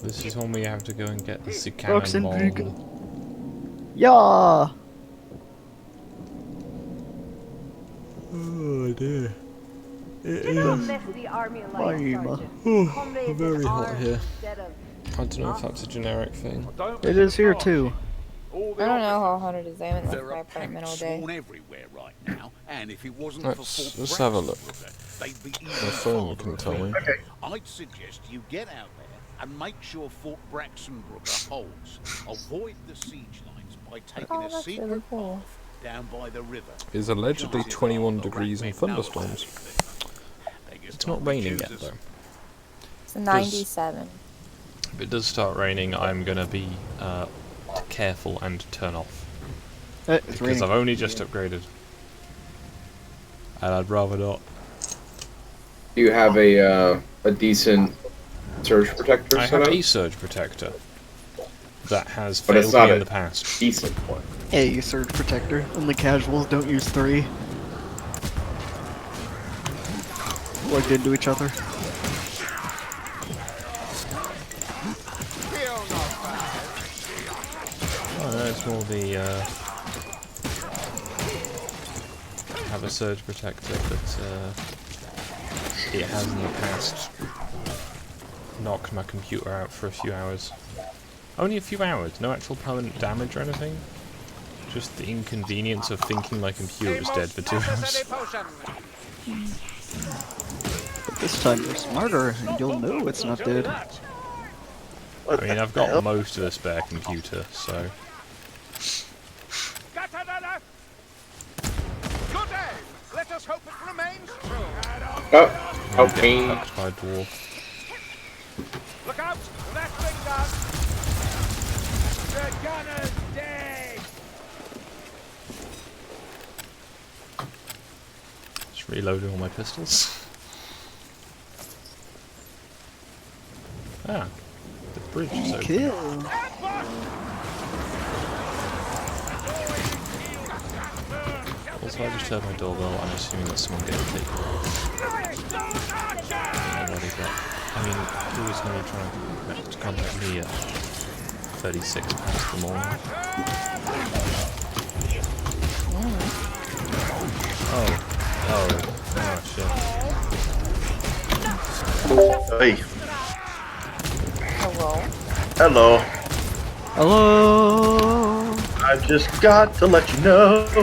Speaker 1: This is when we have to go and get the
Speaker 3: Roxenbrücke.
Speaker 1: cannonball.
Speaker 3: Yeah.
Speaker 1: Oh dear. It
Speaker 6: do not
Speaker 1: is.
Speaker 6: mess the army alive,
Speaker 3: Lame.
Speaker 6: Sergeant.
Speaker 1: Oh,
Speaker 6: Comrades
Speaker 1: very
Speaker 6: in
Speaker 1: hot
Speaker 6: arms
Speaker 1: here.
Speaker 6: instead of
Speaker 1: I don't know if that's a generic thing.
Speaker 3: It is here too.
Speaker 4: All
Speaker 8: I
Speaker 4: the
Speaker 8: don't know how
Speaker 4: officers.
Speaker 8: hard it is. I haven't left
Speaker 4: There
Speaker 8: my
Speaker 4: are
Speaker 8: apartment all
Speaker 4: packs
Speaker 8: day.
Speaker 4: sworn everywhere right now, and if it wasn't for Fort
Speaker 1: Let's have a look.
Speaker 4: Braxton, they'd be even
Speaker 1: My phone
Speaker 4: farther
Speaker 1: can tell me.
Speaker 4: afield. I'd suggest you get out there and make sure Fort Braxenbrooker holds. Avoid the siege lines by taking
Speaker 8: Oh,
Speaker 4: a
Speaker 8: that's
Speaker 4: secret
Speaker 8: really cool.
Speaker 4: path down by the river.
Speaker 1: It's allegedly
Speaker 4: Chances
Speaker 1: 21
Speaker 4: are the
Speaker 1: degrees and
Speaker 4: Ratmen know about
Speaker 1: thunderstorms.
Speaker 4: it. Beggars
Speaker 1: It's
Speaker 4: can't
Speaker 1: not
Speaker 4: be
Speaker 1: raining yet,
Speaker 4: choosers.
Speaker 1: though.
Speaker 8: It's 97.
Speaker 1: If it does start raining, I'm gonna be careful and turn off.
Speaker 3: It's
Speaker 1: Because
Speaker 3: raining.
Speaker 1: I've only just upgraded. And I'd rather not.
Speaker 2: Do you have a decent surge protector
Speaker 1: I
Speaker 2: set
Speaker 1: have
Speaker 2: up?
Speaker 1: a surge protector that has
Speaker 2: But it's
Speaker 1: failed
Speaker 2: not
Speaker 1: me in
Speaker 2: a
Speaker 1: the past.
Speaker 2: decent one.
Speaker 3: A surge protector. Only casuals don't use 3. Plugged into each other.
Speaker 1: Oh, no, it's more the, have a surge protector, but, it has in the past knocked my computer out for a few hours. Only a few hours, no actual permanent damage or anything. Just the inconvenience of thinking my computer was dead for 2 hours.
Speaker 3: But this time you're smarter and you'll know it's not dead.
Speaker 1: I mean, I've got most of a spare computer, so...
Speaker 10: Good day. Let us hope it remains true.
Speaker 2: Oh,
Speaker 1: I'm
Speaker 2: oh,
Speaker 1: getting
Speaker 2: pain.
Speaker 1: touched by a dwarf.
Speaker 10: Look out! That thing gun! The gunner's dead!
Speaker 1: Just reloading all my pistols. Ah, the bridge is open.
Speaker 3: Kill.
Speaker 1: Also, I just heard my doorbell. I'm assuming that's someone getting taken away. Nobody, but I mean, who is going to be trying to contact me at 36 past the morning? Oh, shit.
Speaker 7: Hey.
Speaker 8: Hello.
Speaker 7: Hello.
Speaker 3: Hello.
Speaker 7: I've just got to let you know.
Speaker 6: The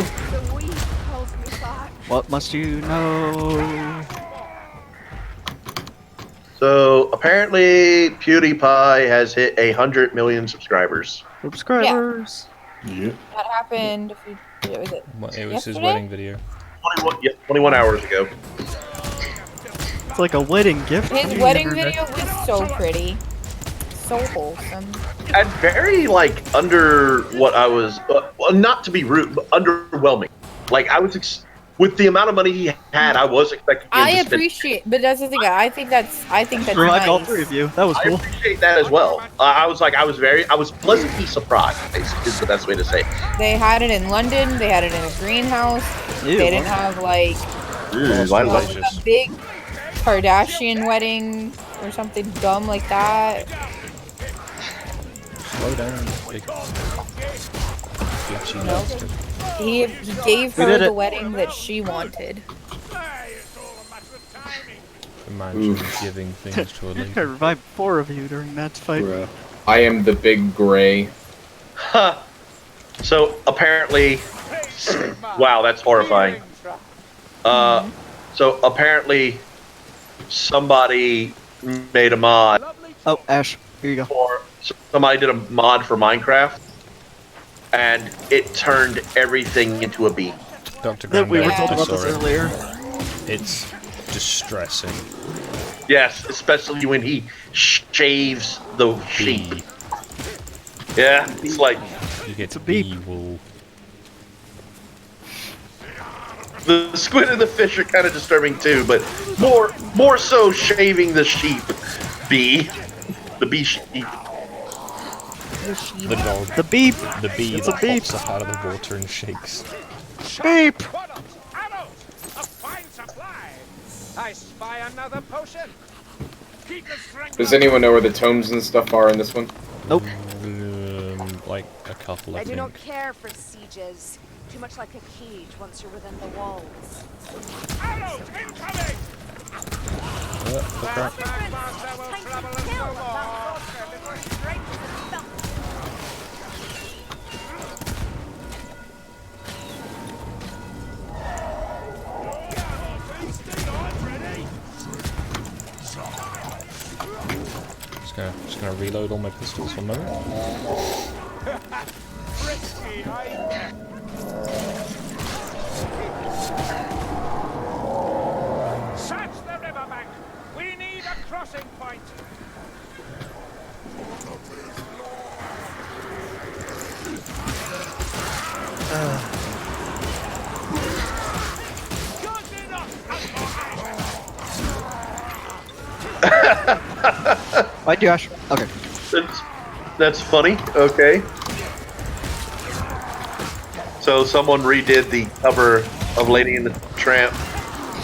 Speaker 6: weed calls me back.
Speaker 3: What must you know?
Speaker 7: So apparently PewDiePie has hit 100 million subscribers.
Speaker 3: Subscribers.
Speaker 9: Yep.
Speaker 8: That happened. Was it
Speaker 1: It was his
Speaker 8: yesterday?
Speaker 1: wedding video.
Speaker 7: 21 hours ago.
Speaker 3: It's like a wedding gift.
Speaker 8: His
Speaker 3: You
Speaker 8: wedding
Speaker 3: never know.
Speaker 8: video was so pretty. So wholesome.
Speaker 7: And very, like, under what I was, well, not to be rude, but underwhelming. Like, I was, with the amount of money he had, I was expecting him
Speaker 8: I
Speaker 7: to spend.
Speaker 8: appreciate, but that's the thing. I think that's
Speaker 3: Revived all 3
Speaker 8: nice.
Speaker 3: of you. That was
Speaker 7: I
Speaker 3: cool.
Speaker 7: appreciate that as well. I was pleasantly surprised, is the best way to say it.
Speaker 8: They had it in London. They had it in a greenhouse.
Speaker 3: Ew.
Speaker 8: They didn't have like
Speaker 1: Delicious.
Speaker 8: a big Kardashian wedding or something dumb like that.
Speaker 1: Slow down, big glitchy
Speaker 8: Nope.
Speaker 1: bastard.
Speaker 8: He gave
Speaker 3: We
Speaker 8: her
Speaker 3: did
Speaker 8: the
Speaker 3: it.
Speaker 8: wedding that she wanted.
Speaker 1: Imagine giving things to a
Speaker 3: I
Speaker 1: lady.
Speaker 3: revived 4 of you during that fight.
Speaker 9: Bruh.
Speaker 2: I am the big gray.
Speaker 7: Huh. So apparently, wow, that's horrifying. So apparently, somebody made a mod
Speaker 3: Oh, Ash, here you go.
Speaker 7: for somebody did a mod for Minecraft, and it turned everything into a bee.
Speaker 1: Dr.
Speaker 3: We were
Speaker 1: Grandad,
Speaker 3: told
Speaker 1: I
Speaker 3: about
Speaker 1: saw
Speaker 3: this
Speaker 1: it.
Speaker 3: earlier.
Speaker 1: It's distressing.
Speaker 7: Yes, especially when he shaves the sheep.
Speaker 1: Bee.
Speaker 7: Yeah, it's like
Speaker 1: You get
Speaker 3: It's a beep.
Speaker 1: bee wool.
Speaker 7: the squid and the fish are kind of disturbing too, but more so shaving the sheep bee, the bee sheep.
Speaker 1: The dog.
Speaker 3: The beep.
Speaker 1: The bee
Speaker 3: It's
Speaker 1: that
Speaker 3: a beep.
Speaker 1: pops up out of the water and shakes.
Speaker 3: Beep.
Speaker 10: Products, arrows, a fine supply. I spy another potion. Keep the strength.
Speaker 2: Does anyone know where the tomes and stuff are in this one?
Speaker 3: Nope.
Speaker 1: Like a couple, I
Speaker 6: I do
Speaker 1: think.
Speaker 6: not care for sieges. Too much like a cage once you're within the walls.
Speaker 10: Arrows incoming.
Speaker 1: Crap.
Speaker 10: Master will
Speaker 6: Time to
Speaker 10: trouble us
Speaker 6: kill
Speaker 10: no
Speaker 6: the
Speaker 10: more.
Speaker 6: monster before he strikes the belt.
Speaker 1: Yeah, just gonna reload all my pistols for a moment.
Speaker 10: Risky, eh? Search the riverbank. We need a crossing point. Good enough.
Speaker 3: Why'd you ash? Okay.
Speaker 7: That's funny. Okay. So someone redid the cover of Lady and the Tramp,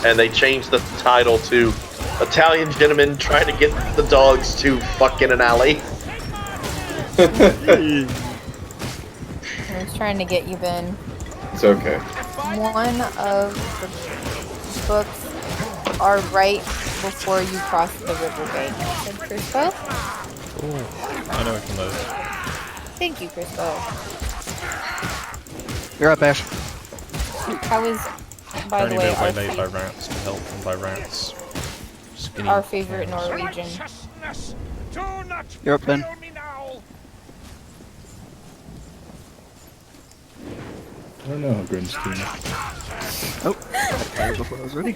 Speaker 7: and they changed the title to "Italian Gentleman Trying to Get the Dogs to Fuck in an Alley."
Speaker 8: I was trying to get you, Ben.
Speaker 2: It's okay.
Speaker 8: One of the books are right before you cross the riverbank. Said Crispo?
Speaker 1: Ooh, I know which one those.
Speaker 8: Thank you, Crispo.
Speaker 3: You're up, Ash.
Speaker 8: How was, by the
Speaker 1: Apparently
Speaker 8: way,
Speaker 1: they
Speaker 8: our,
Speaker 1: were waylaid by rats to help, and by rats, skinny.
Speaker 8: our favorite
Speaker 1: things.
Speaker 8: Norwegian?
Speaker 10: Righteousness. Do not
Speaker 3: You're up, Ben.
Speaker 10: fail me now.
Speaker 9: I don't know, Grinstein.
Speaker 3: Oh, I fired before I was ready.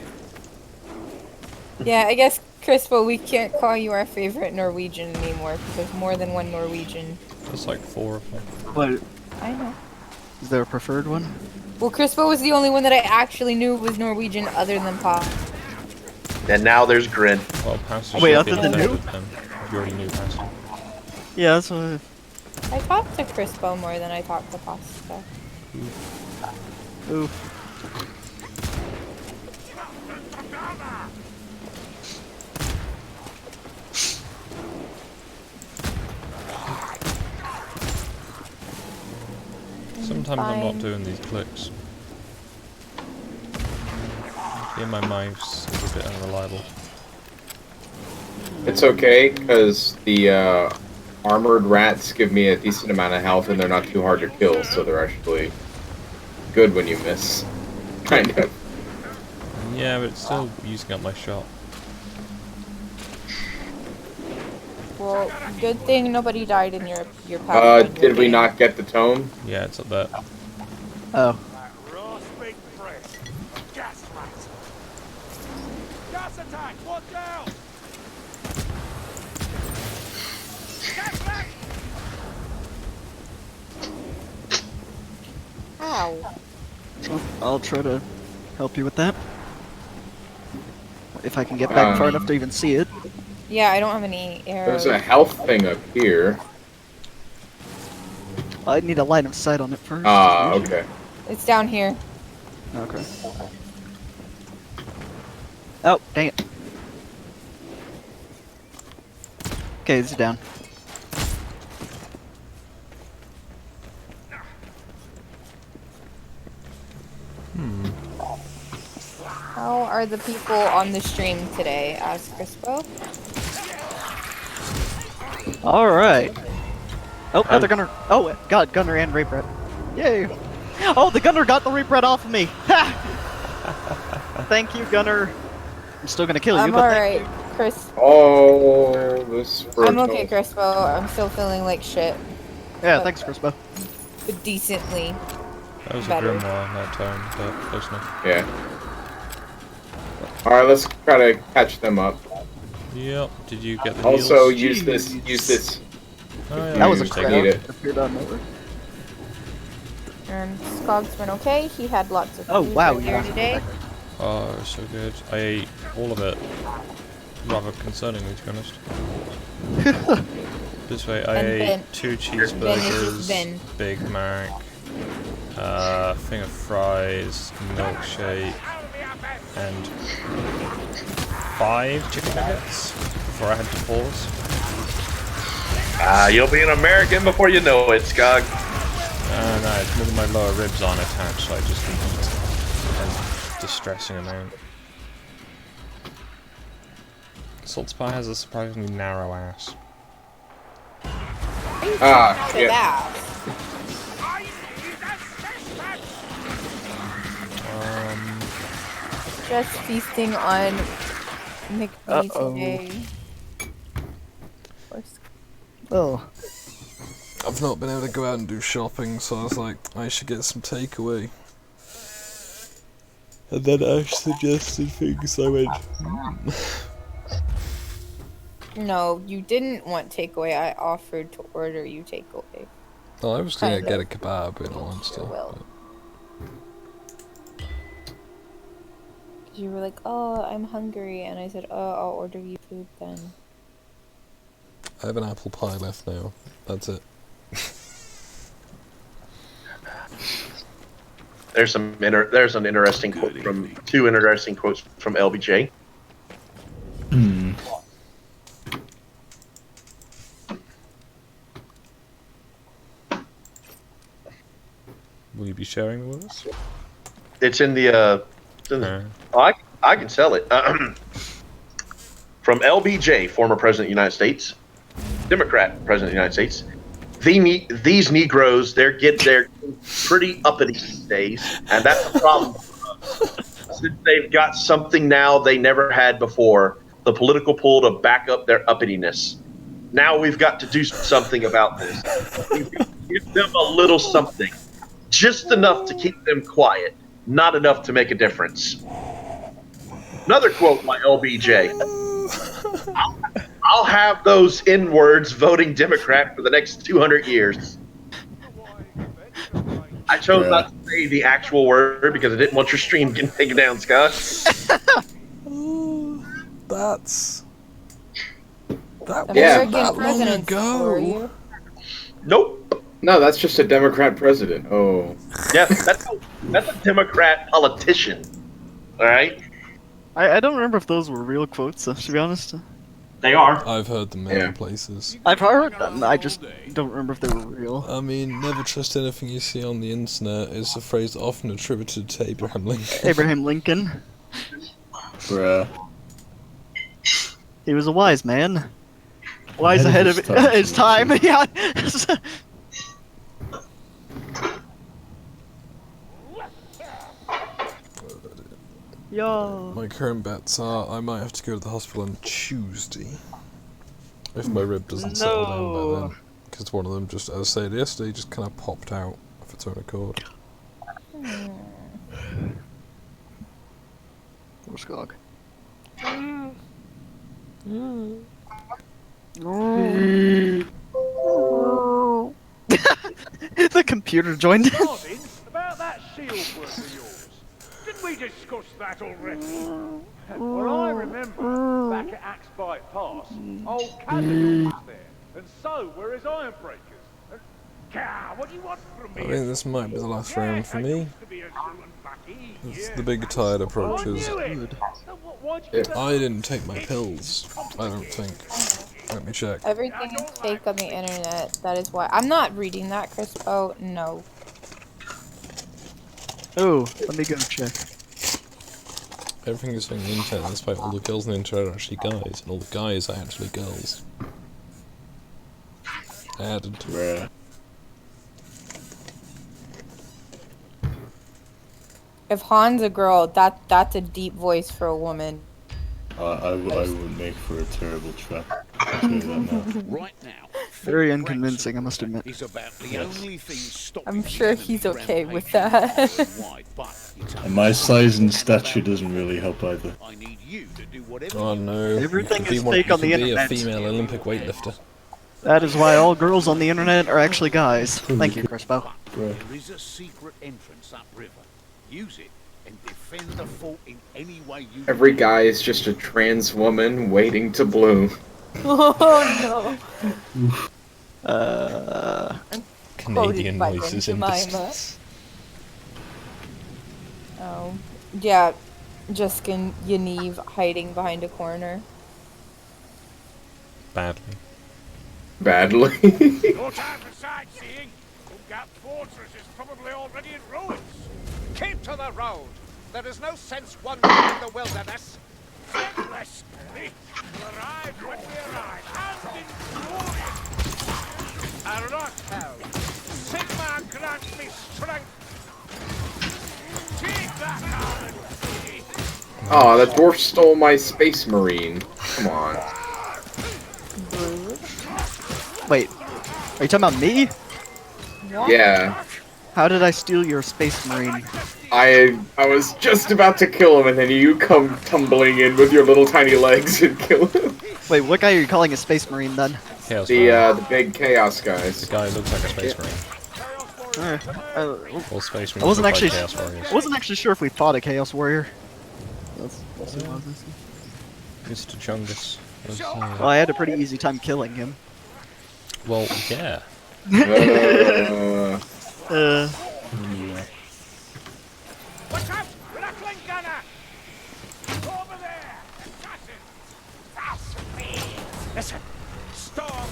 Speaker 8: Yeah, I guess, Crispo, we can't call you our favorite Norwegian anymore because there's more than one Norwegian.
Speaker 1: There's like 4 of them.
Speaker 3: What?
Speaker 8: I know.
Speaker 3: Is there a preferred one?
Speaker 8: Well, Crispo was the only one that I actually knew was Norwegian other than Pop.
Speaker 7: And now there's Grin.
Speaker 1: Well, Pastor
Speaker 3: Wait,
Speaker 1: should be
Speaker 3: other than
Speaker 1: included
Speaker 3: who?
Speaker 1: then. You already knew Pastor.
Speaker 3: Yeah, that's what.
Speaker 8: I talked to Crispo more than I talked to Pasta.
Speaker 3: Ooh.
Speaker 1: Sometimes I'm not
Speaker 8: Fine.
Speaker 1: doing these clicks. Yeah, my mouse is a bit unreliable.
Speaker 2: It's okay, because the armored rats give me a decent amount of health and they're not too hard to kill, so they're actually good when you miss. Kind of.
Speaker 1: Yeah, but it's still using up my shot.
Speaker 8: Well, good thing nobody died in your Pathfinder
Speaker 2: Did we
Speaker 8: game.
Speaker 2: not get the tome?
Speaker 1: Yeah, it's up there.
Speaker 3: Oh.
Speaker 10: Roast big breast. Gas rat. Gas attack. Watch out. Gas rat.
Speaker 8: Ow.
Speaker 3: Well, I'll try to help you with that. If I can get back far enough to even see it.
Speaker 8: Yeah, I don't have any arrows.
Speaker 2: There's a health thing up here.
Speaker 3: I need a line of sight on it first.
Speaker 2: Ah, okay.
Speaker 8: It's down here.
Speaker 3: Okay. Oh, dang it. Okay, it's down.
Speaker 8: How are the people on the stream today? Asked Crispo.
Speaker 3: Alright. Oh, another gunner. Oh, God, gunner and rape rat. Yay. Oh, the gunner got the rape rat off of me. Ha! Thank you, gunner. I'm still gonna kill you,
Speaker 8: I'm
Speaker 3: but
Speaker 8: alright, Chris.
Speaker 2: Oh, this.
Speaker 8: I'm okay, Crispo. I'm still feeling like shit.
Speaker 3: Yeah, thanks, Crispo.
Speaker 8: But decently.
Speaker 1: That was
Speaker 8: better.
Speaker 1: a grimoire, that turn, but close enough.
Speaker 2: Yeah. Alright, let's try to catch them up.
Speaker 1: Yep. Did you get the
Speaker 2: Also,
Speaker 1: heals?
Speaker 2: use this.
Speaker 1: Oh, yeah,
Speaker 3: That was a
Speaker 2: Use
Speaker 3: crap.
Speaker 2: need it.
Speaker 3: Appeared out of nowhere.
Speaker 8: And Scogg's been okay. He had lots of food
Speaker 3: Oh, wow,
Speaker 8: earlier
Speaker 3: yeah.
Speaker 8: today.
Speaker 1: Oh, it was so good. I ate all of it. Rather concerningly, to be honest. This way, I
Speaker 8: And
Speaker 1: ate
Speaker 8: Ben.
Speaker 1: 2
Speaker 8: Ben is
Speaker 1: cheeseburgers,
Speaker 8: Ben.
Speaker 1: Big Mac, thing of fries, milkshake, and 5 chicken nuggets before I had to pause.
Speaker 7: Ah, you'll be an American before you know it, Skog.
Speaker 1: No, it's more than my lower ribs aren't attached, so I just can eat a distressing amount. Salt Spy has a surprisingly narrow ass.
Speaker 2: Ah,
Speaker 8: Look at
Speaker 2: yeah.
Speaker 8: that. Just feasting on McD today. course.
Speaker 3: Oh.
Speaker 1: I've not been able to go out and do shopping, so I was like, I should get some takeaway. And then Ash suggested things, so I went,
Speaker 8: No, you didn't want takeaway. I offered to order you takeaway.
Speaker 1: Well, I was gonna
Speaker 8: Kind
Speaker 1: get a
Speaker 8: of.
Speaker 1: kebab in all honesty.
Speaker 8: Well.
Speaker 1: but-
Speaker 8: You were like, oh, I'm hungry, and I said, oh, I'll order you food then.
Speaker 1: I have an apple pie left now. That's it.
Speaker 7: There's an interesting quote from two interesting quotes from LBJ.
Speaker 9: Hmm.
Speaker 1: Will you be sharing them with us?
Speaker 7: It's in the. I can sell it. From LBJ, former president of the United States, Democrat president of the United States. These Negroes, they're pretty uppity these days, and that's a problem. Since they've got something now they never had before, the political pull to back up their uppityness. Now we've got to do something about this. Give them a little something, just enough to keep them quiet, not enough to make a difference. Another quote by LBJ. I'll have those N-words voting Democrat for the next 200 years. I chose not to say the actual word because I didn't want your stream getting taken down, Scott.
Speaker 8: American presidents for you.
Speaker 7: Nope.
Speaker 2: No, that's just a Democrat president. Oh.
Speaker 7: Yeah, that's a Democrat politician. All right.
Speaker 3: I don't remember if those were real quotes, to be honest.
Speaker 7: They are.
Speaker 1: I've heard them many places.
Speaker 3: I've heard them, I just don't remember if they were real.
Speaker 1: I mean, never trust anything you see on the internet is a phrase often attributed to Abraham Lincoln.
Speaker 3: Abraham Lincoln.
Speaker 9: Bruh.
Speaker 3: He was a wise man. Wise ahead of his time. Yeah. Yo.
Speaker 1: My current bets are I might have to go to the hospital on Tuesday. If my rib doesn't settle down by then. Because one of them, just as I said yesterday, just kind of popped out of its own accord.
Speaker 3: Poor Skog. The computer joined.
Speaker 10: Martin, about that shield work of yours. Didn't we discuss that already? Well, I remember back at Axe Bite Pass, old Casimir was there, and so were his iron breakers. What do you want from me?
Speaker 1: I think this might be the last round for me. As the big tide approaches. I didn't take my pills, I don't think. Let me check.
Speaker 8: Everything is fake on the internet. That is why. I'm not reading that, Crispo. No.
Speaker 3: Oh, let me go check.
Speaker 1: Everything is on the internet, that's why all the girls on the internet are actually guys, and all the guys are actually girls. Added to it.
Speaker 8: If Han's a girl, that's a deep voice for a woman.
Speaker 9: I would make for a terrible trap. I'll tell you that now.
Speaker 4: Right now,
Speaker 3: Very unconvincing, I must admit.
Speaker 4: is about the only thing stopping
Speaker 8: I'm sure he's okay with that.
Speaker 9: And my size and stature doesn't really help either.
Speaker 4: I need you to do whatever
Speaker 1: Oh no.
Speaker 3: Everything
Speaker 1: You
Speaker 3: is
Speaker 1: want-
Speaker 3: fake on
Speaker 1: you
Speaker 3: the
Speaker 1: can be
Speaker 3: internet.
Speaker 1: a female Olympic weightlifter.
Speaker 3: That is why all girls on the internet are actually guys. Thank you, Crispo.
Speaker 4: There is a secret entrance upriver. Use it and defend the fort in any way you
Speaker 2: Every guy is just a trans woman waiting to bloom.
Speaker 8: Oh
Speaker 3: Uh.
Speaker 1: Canadian
Speaker 8: by
Speaker 1: voices in
Speaker 8: Jemima.
Speaker 1: distance.
Speaker 8: Oh, yeah. Jessica Yaniv hiding behind a corner.
Speaker 1: Badly.
Speaker 2: Badly.
Speaker 10: No time for sightseeing. Gap Fortress is probably already in ruins. Keep to the road. There is no sense wandering in the wilderness. Endless. We'll arrive when we arrive. And in glory. A rock hell. Sigma grant me strength. Keep that on.
Speaker 2: Aw, the dwarf stole my space marine. Come on.
Speaker 3: Wait, are you talking about me?
Speaker 8: What?
Speaker 2: Yeah.
Speaker 3: How did I steal your Space Marine?
Speaker 2: I was just about to kill him, and then you come tumbling in with your little tiny legs and kill him.
Speaker 3: Wait, what guy are you calling a Space Marine then?
Speaker 1: Chaos Marine.
Speaker 2: The big chaos guys.
Speaker 1: The guy who looks like a space marine.
Speaker 3: Alright,
Speaker 1: All space
Speaker 3: I
Speaker 1: marines
Speaker 3: wasn't
Speaker 1: look
Speaker 3: actually.
Speaker 1: like chaos warriors.
Speaker 3: I wasn't actually sure if we fought a Chaos Warrior. Let's see what this is.
Speaker 1: Mr. Chungus. Was,
Speaker 3: Well, I had a pretty easy time killing him.
Speaker 1: well, yeah.
Speaker 2: Uh,
Speaker 3: Uh,
Speaker 9: Yeah.
Speaker 10: Watch out! Rattling gunner! Over there! Assassin! Listen! Storm!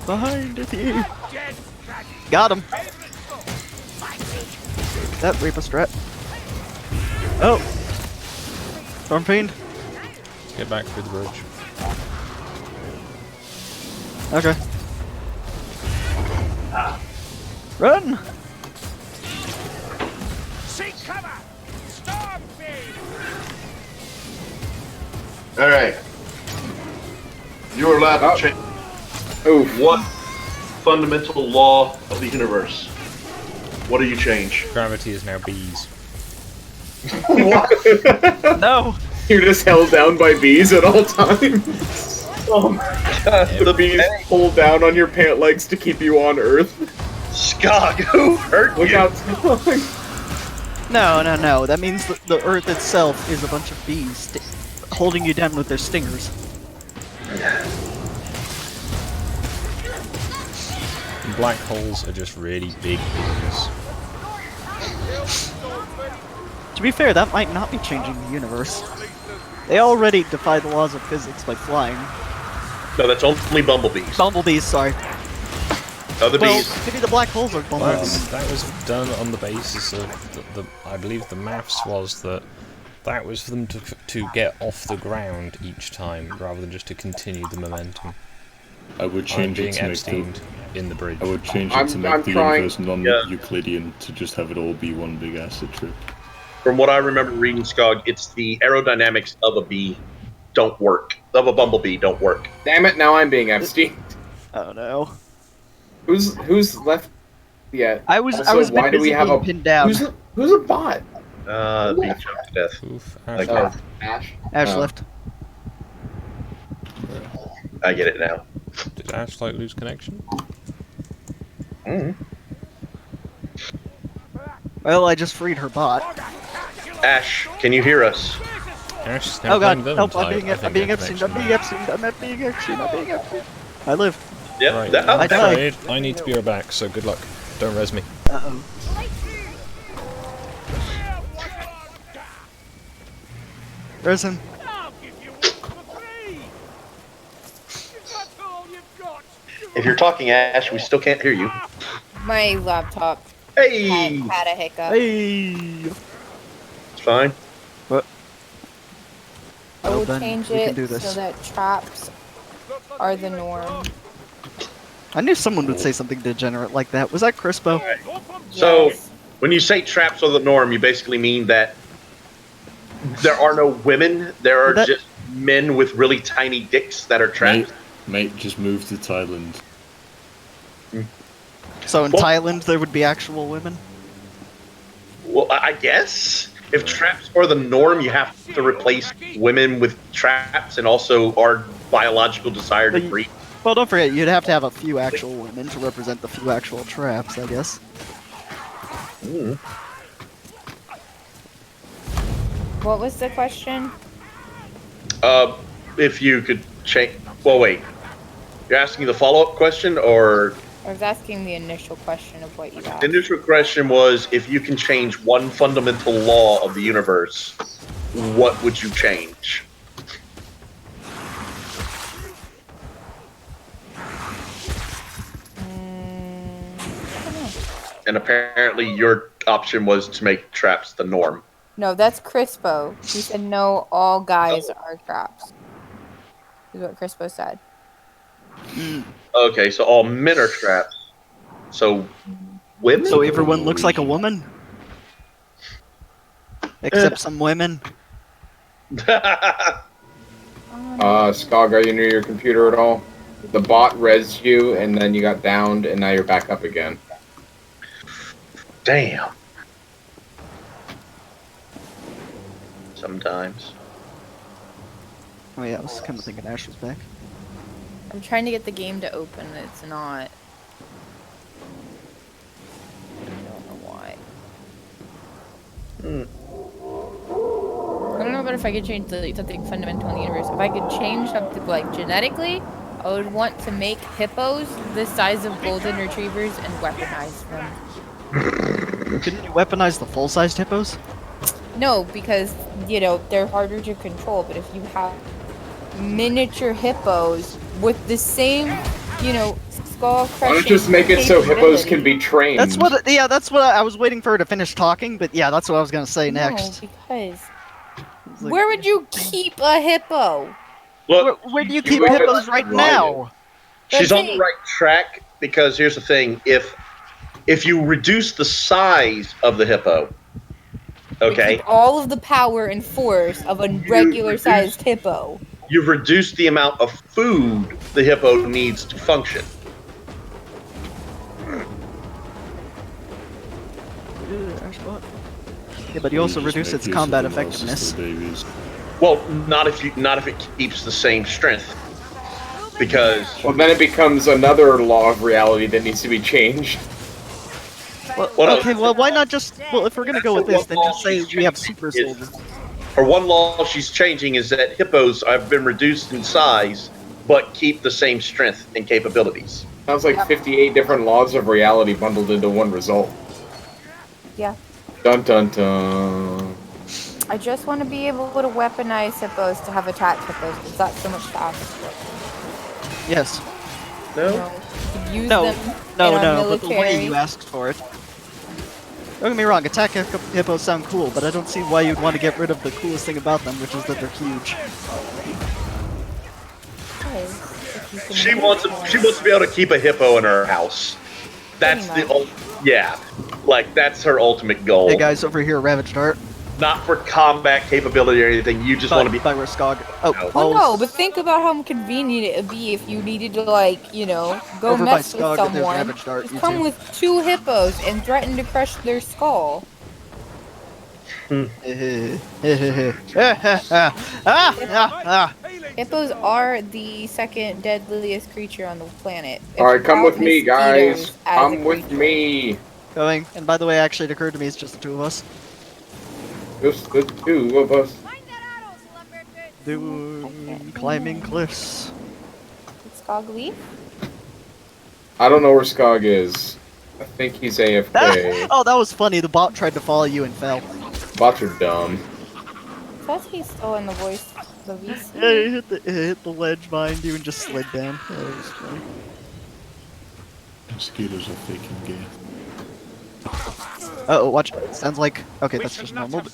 Speaker 3: behind it, you.
Speaker 10: Dead dragon!
Speaker 3: Got him. That Reaper strat. Oh, Storm Fiend.
Speaker 1: Let's get back through the bridge.
Speaker 3: Okay. Run!
Speaker 10: Seek cover! Storm fiend!
Speaker 7: Alright. You are allowed to change
Speaker 2: oof.
Speaker 7: one fundamental law of the universe. What do you change?
Speaker 1: Gravity is now bees.
Speaker 2: What?
Speaker 3: No!
Speaker 2: You're just held down by bees at all times. Oh my god. The bees pull down on your pant legs to keep you on Earth.
Speaker 7: Skog, who hurt
Speaker 2: Look
Speaker 7: you?
Speaker 2: out.
Speaker 3: No. That means that the Earth itself is a bunch of bees holding you down with their stingers.
Speaker 1: And black holes are just really big bees.
Speaker 3: To be fair, that might not be changing the universe. They already defy the laws of physics by flying.
Speaker 7: No, that's only bumblebees.
Speaker 3: Bumblebees, sorry.
Speaker 7: Other
Speaker 3: Well,
Speaker 7: bees.
Speaker 3: maybe the black holes are bumblebees.
Speaker 1: That was done on the basis of the I believe the maths was that was for them to get off the ground each time rather than just to continue the momentum.
Speaker 9: I would change
Speaker 1: being
Speaker 9: it to make
Speaker 1: Epsteined in the bridge.
Speaker 9: I would change it
Speaker 2: I'm
Speaker 9: to make the
Speaker 2: trying-
Speaker 9: universe non-Euclidean to just have it all be one big acid trip.
Speaker 7: From what I remember reading, Skog, it's the aerodynamics of a bee don't work. Of a bumblebee don't work.
Speaker 2: Damn it, now I'm being Epstein.
Speaker 3: Oh no.
Speaker 2: Who's left yet?
Speaker 3: I was
Speaker 2: Also, why do we have a
Speaker 3: pinned down.
Speaker 2: Who's a bot?
Speaker 7: Bee choked to death.
Speaker 1: Oof.
Speaker 7: Okay.
Speaker 2: Oh, Ash.
Speaker 3: Ash
Speaker 2: Oh.
Speaker 3: left.
Speaker 7: I get it now.
Speaker 1: Did Ash like lose connection?
Speaker 7: Mm.
Speaker 3: Well, I just freed her bot.
Speaker 7: Ash, can you hear us?
Speaker 1: Ash is now
Speaker 3: Oh god,
Speaker 1: playing
Speaker 3: help,
Speaker 1: Vermintide.
Speaker 3: I'm being
Speaker 1: I
Speaker 3: Epstein,
Speaker 1: think
Speaker 3: I'm being Epstein, I'm being Epstein, I'm being Epstein. I live.
Speaker 7: Yep.
Speaker 1: Right,
Speaker 7: that-
Speaker 3: I
Speaker 1: I'm
Speaker 3: died.
Speaker 1: afraid I need to be right back, so good luck. Don't res me.
Speaker 3: Uh-oh. Where's him?
Speaker 10: I'll give you one for free! That's all you've got!
Speaker 7: if you're talking, Ash, we still can't hear you.
Speaker 8: My laptop
Speaker 7: Hey!
Speaker 8: had a hiccup.
Speaker 3: Hey!
Speaker 7: It's fine.
Speaker 8: I will
Speaker 3: Well done,
Speaker 8: change
Speaker 3: we can
Speaker 8: it
Speaker 3: do this.
Speaker 8: so that traps are the norm.
Speaker 3: I knew someone would say something degenerate like that. Was that Crispo?
Speaker 7: So,
Speaker 8: Yes.
Speaker 7: when you say traps are the norm, you basically mean that there are no women, there are
Speaker 3: That-
Speaker 7: just men with really tiny dicks that are trapped.
Speaker 9: Mate, just move to Thailand.
Speaker 3: So in
Speaker 7: Well-
Speaker 3: Thailand there would be actual women?
Speaker 7: Well, I guess. If traps are the norm, you have to replace women with traps and also our biological desire to
Speaker 3: But you-
Speaker 7: breed.
Speaker 3: Well, don't forget, you'd have to have a few actual women to represent the few actual traps, I guess.
Speaker 7: Mm.
Speaker 8: What was the question?
Speaker 7: If you could change. Well, wait. You're asking the follow-up question, or
Speaker 8: I was asking the initial question of what you asked.
Speaker 7: the initial question was if you can change one fundamental law of the universe, what would you change? And apparently, your option was to make traps the norm.
Speaker 8: No, that's Crispo. He said no, all guys are traps. Is what Crispo said.
Speaker 7: Okay, so all men are traps. So women.
Speaker 3: So everyone looks like a woman? Except some women?
Speaker 2: Skog, are you near your computer at all? The bot rezzed you, and then you got downed, and now you're back up again.
Speaker 7: Damn. Sometimes.
Speaker 3: Oh yeah, I was kind of thinking Ash was back.
Speaker 8: I'm trying to get the game to open, and it's not. I don't know why. I don't know about if I could change something fundamental in the universe. If I could change something like genetically, I would want to make hippos the size of golden retrievers and weaponize them.
Speaker 3: Couldn't you weaponize the full-sized hippos?
Speaker 8: No, because, you know, they're harder to control, but if you have miniature hippos with the same, you know, skull crushing.
Speaker 2: Why don't you just make it so hippos can be trained?
Speaker 3: That's what. Yeah, that's what I was waiting for her to finish talking. But yeah, that's what I was gonna say next.
Speaker 8: No, because
Speaker 3: Like,
Speaker 8: where would you keep a hippo?
Speaker 7: Look,
Speaker 3: where do you keep hippos right now?
Speaker 7: she's on the right track because here's the thing: if you reduce the size of the hippo, okay,
Speaker 8: Keep all of the power and force of a regular-sized hippo.
Speaker 7: you've reduced the amount of food the hippo needs to function.
Speaker 3: Yeah, but you also reduce its combat effectiveness.
Speaker 7: Well, not if it keeps the same strength. Because
Speaker 2: well, then it becomes another law of reality that needs to be changed.
Speaker 3: Well, okay, well, why not just... Well, if we're gonna go with this, then just say we have super soldiers.
Speaker 7: Her one law she's changing is that hippos have been reduced in size, but keep the same strength and capabilities.
Speaker 2: Sounds like 58 different laws of reality bundled into one result.
Speaker 8: Yeah.
Speaker 2: Dun dun dun.
Speaker 8: I just want to be able to weaponize hippos to have attack hippos, because that's so much faster.
Speaker 3: Yes.
Speaker 8: You know, use
Speaker 3: No,
Speaker 8: them
Speaker 3: no,
Speaker 8: in our
Speaker 3: no, but the way
Speaker 8: military.
Speaker 3: you asked for it. Don't get me wrong, attack hippos sound cool, but I don't see why you'd want to get rid of the coolest thing about them, which is that they're huge.
Speaker 7: She wants to be able to keep a hippo in her house. That's that's her ultimate goal.
Speaker 3: Hey guys, over here, Ravaged Art.
Speaker 7: Not for combat capability or anything. You just want to be
Speaker 3: by Skog.
Speaker 8: Well, no, but think about how convenient it would be if you needed to, like, you know, go
Speaker 3: Over by
Speaker 8: mess with
Speaker 3: Skog, there's
Speaker 8: someone.
Speaker 3: Ravaged Art,
Speaker 8: Just
Speaker 3: you
Speaker 8: come
Speaker 3: too.
Speaker 8: with 2 hippos and threaten to crush their skull. Hippos are the second deadliest creature on the planet.
Speaker 2: Alright, come with me, guys.
Speaker 8: Mosquitoes as a
Speaker 2: Come with me.
Speaker 3: Going. And by the way, actually, it occurred to me it's just the 2 of us.
Speaker 2: Just the 2 of us.
Speaker 3: Doing climbing cliffs.
Speaker 8: Did Skog leave?
Speaker 2: I don't know where Skog is. I think he's AFK.
Speaker 3: Oh, that was funny. The bot tried to follow you and fell.
Speaker 2: Bots are dumb.
Speaker 8: Says he's still in the voice. The VC.
Speaker 3: Yeah, it hit the ledge behind you and just slid down. Yeah, that was funny.
Speaker 9: Mosquitoes are faking gay.
Speaker 3: Uh oh, watch. Sounds like. Okay, that's just normal. But...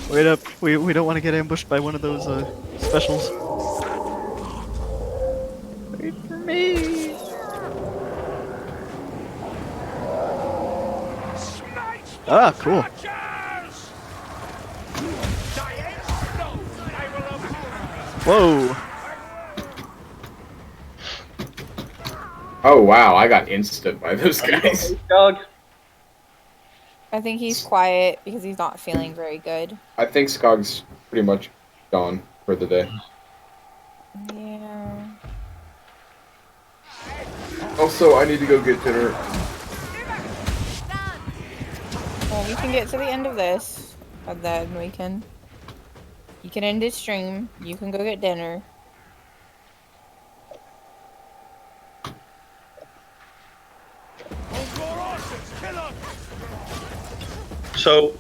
Speaker 3: Wait up. We don't want to get ambushed by one of those specials. Wait for me. Ah, cool. Whoa.
Speaker 2: Oh wow, I got instant by those guys.
Speaker 7: Dog.
Speaker 8: I think he's quiet because he's not feeling very good.
Speaker 2: I think Skog's pretty much gone for the day.
Speaker 8: Yeah.
Speaker 2: Also, I need to go get dinner.
Speaker 8: Well, we can get to the end of this, and then we can... You can end this stream, you can go get dinner.
Speaker 7: So,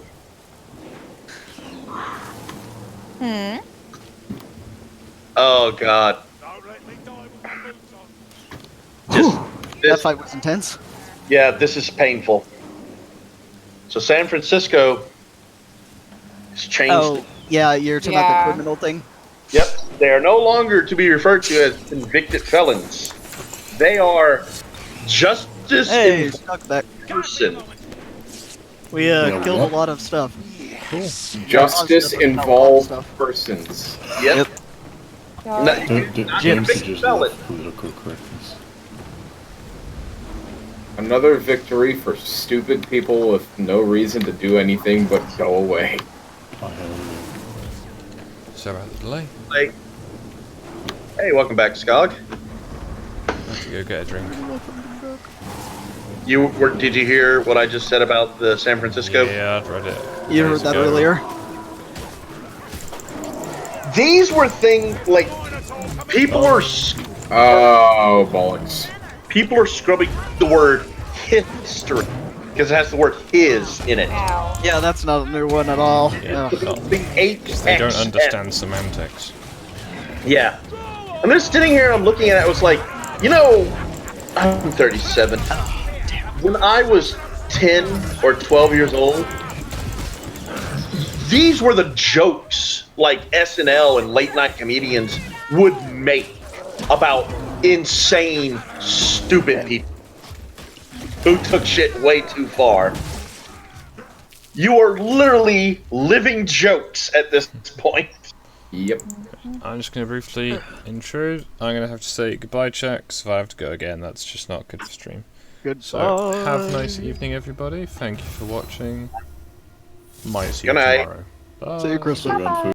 Speaker 7: oh god.
Speaker 3: That fight was intense.
Speaker 7: Yeah, this is painful. So San Francisco has changed.
Speaker 3: Oh, yeah, you're talking about the criminal thing?
Speaker 7: Yep. They are no longer to be referred to as convicted felons. They are justice in person.
Speaker 3: We killed a lot of stuff.
Speaker 2: Justice involved persons.
Speaker 7: Yep.
Speaker 8: Y'all-
Speaker 7: No,
Speaker 9: James is just
Speaker 7: spell
Speaker 9: love
Speaker 7: it.
Speaker 9: political correctness.
Speaker 2: Another victory for stupid people with no reason to do anything but go away.
Speaker 9: Oh, hell yeah.
Speaker 1: Sorry about the delay.
Speaker 7: Like, hey, welcome back, Skog.
Speaker 1: I have to go get a drink.
Speaker 7: Did you hear what I just said about the San Francisco?
Speaker 1: Yeah, I'd read it.
Speaker 3: You heard that earlier?
Speaker 7: These were things like people are
Speaker 2: Oh, bollocks.
Speaker 7: people are scrubbing the word history because it has the word his in it.
Speaker 8: Ow.
Speaker 3: Yeah, that's not a new one at all.
Speaker 1: Yeah.
Speaker 3: Yeah.
Speaker 1: Oh,
Speaker 7: The
Speaker 1: they don't understand semantics.
Speaker 7: Yeah. I'm just sitting here and I'm looking at it. I was like, you know, I'm 37. When I was 10 or 12 years old, these were the jokes like SNL and late night comedians would make about insane, stupid people who took shit way too far. You are literally living jokes at this point.
Speaker 2: Yep.
Speaker 1: I'm just going to briefly intrude. I'm going to have to say goodbye, Checks. If I have to go again, that's just not good for stream.
Speaker 3: Good.
Speaker 1: So, have a nice evening, everybody. Thank you for watching. Might see you
Speaker 7: Good night.
Speaker 1: tomorrow. Bye.
Speaker 3: See you, Crystal.
Speaker 9: Run for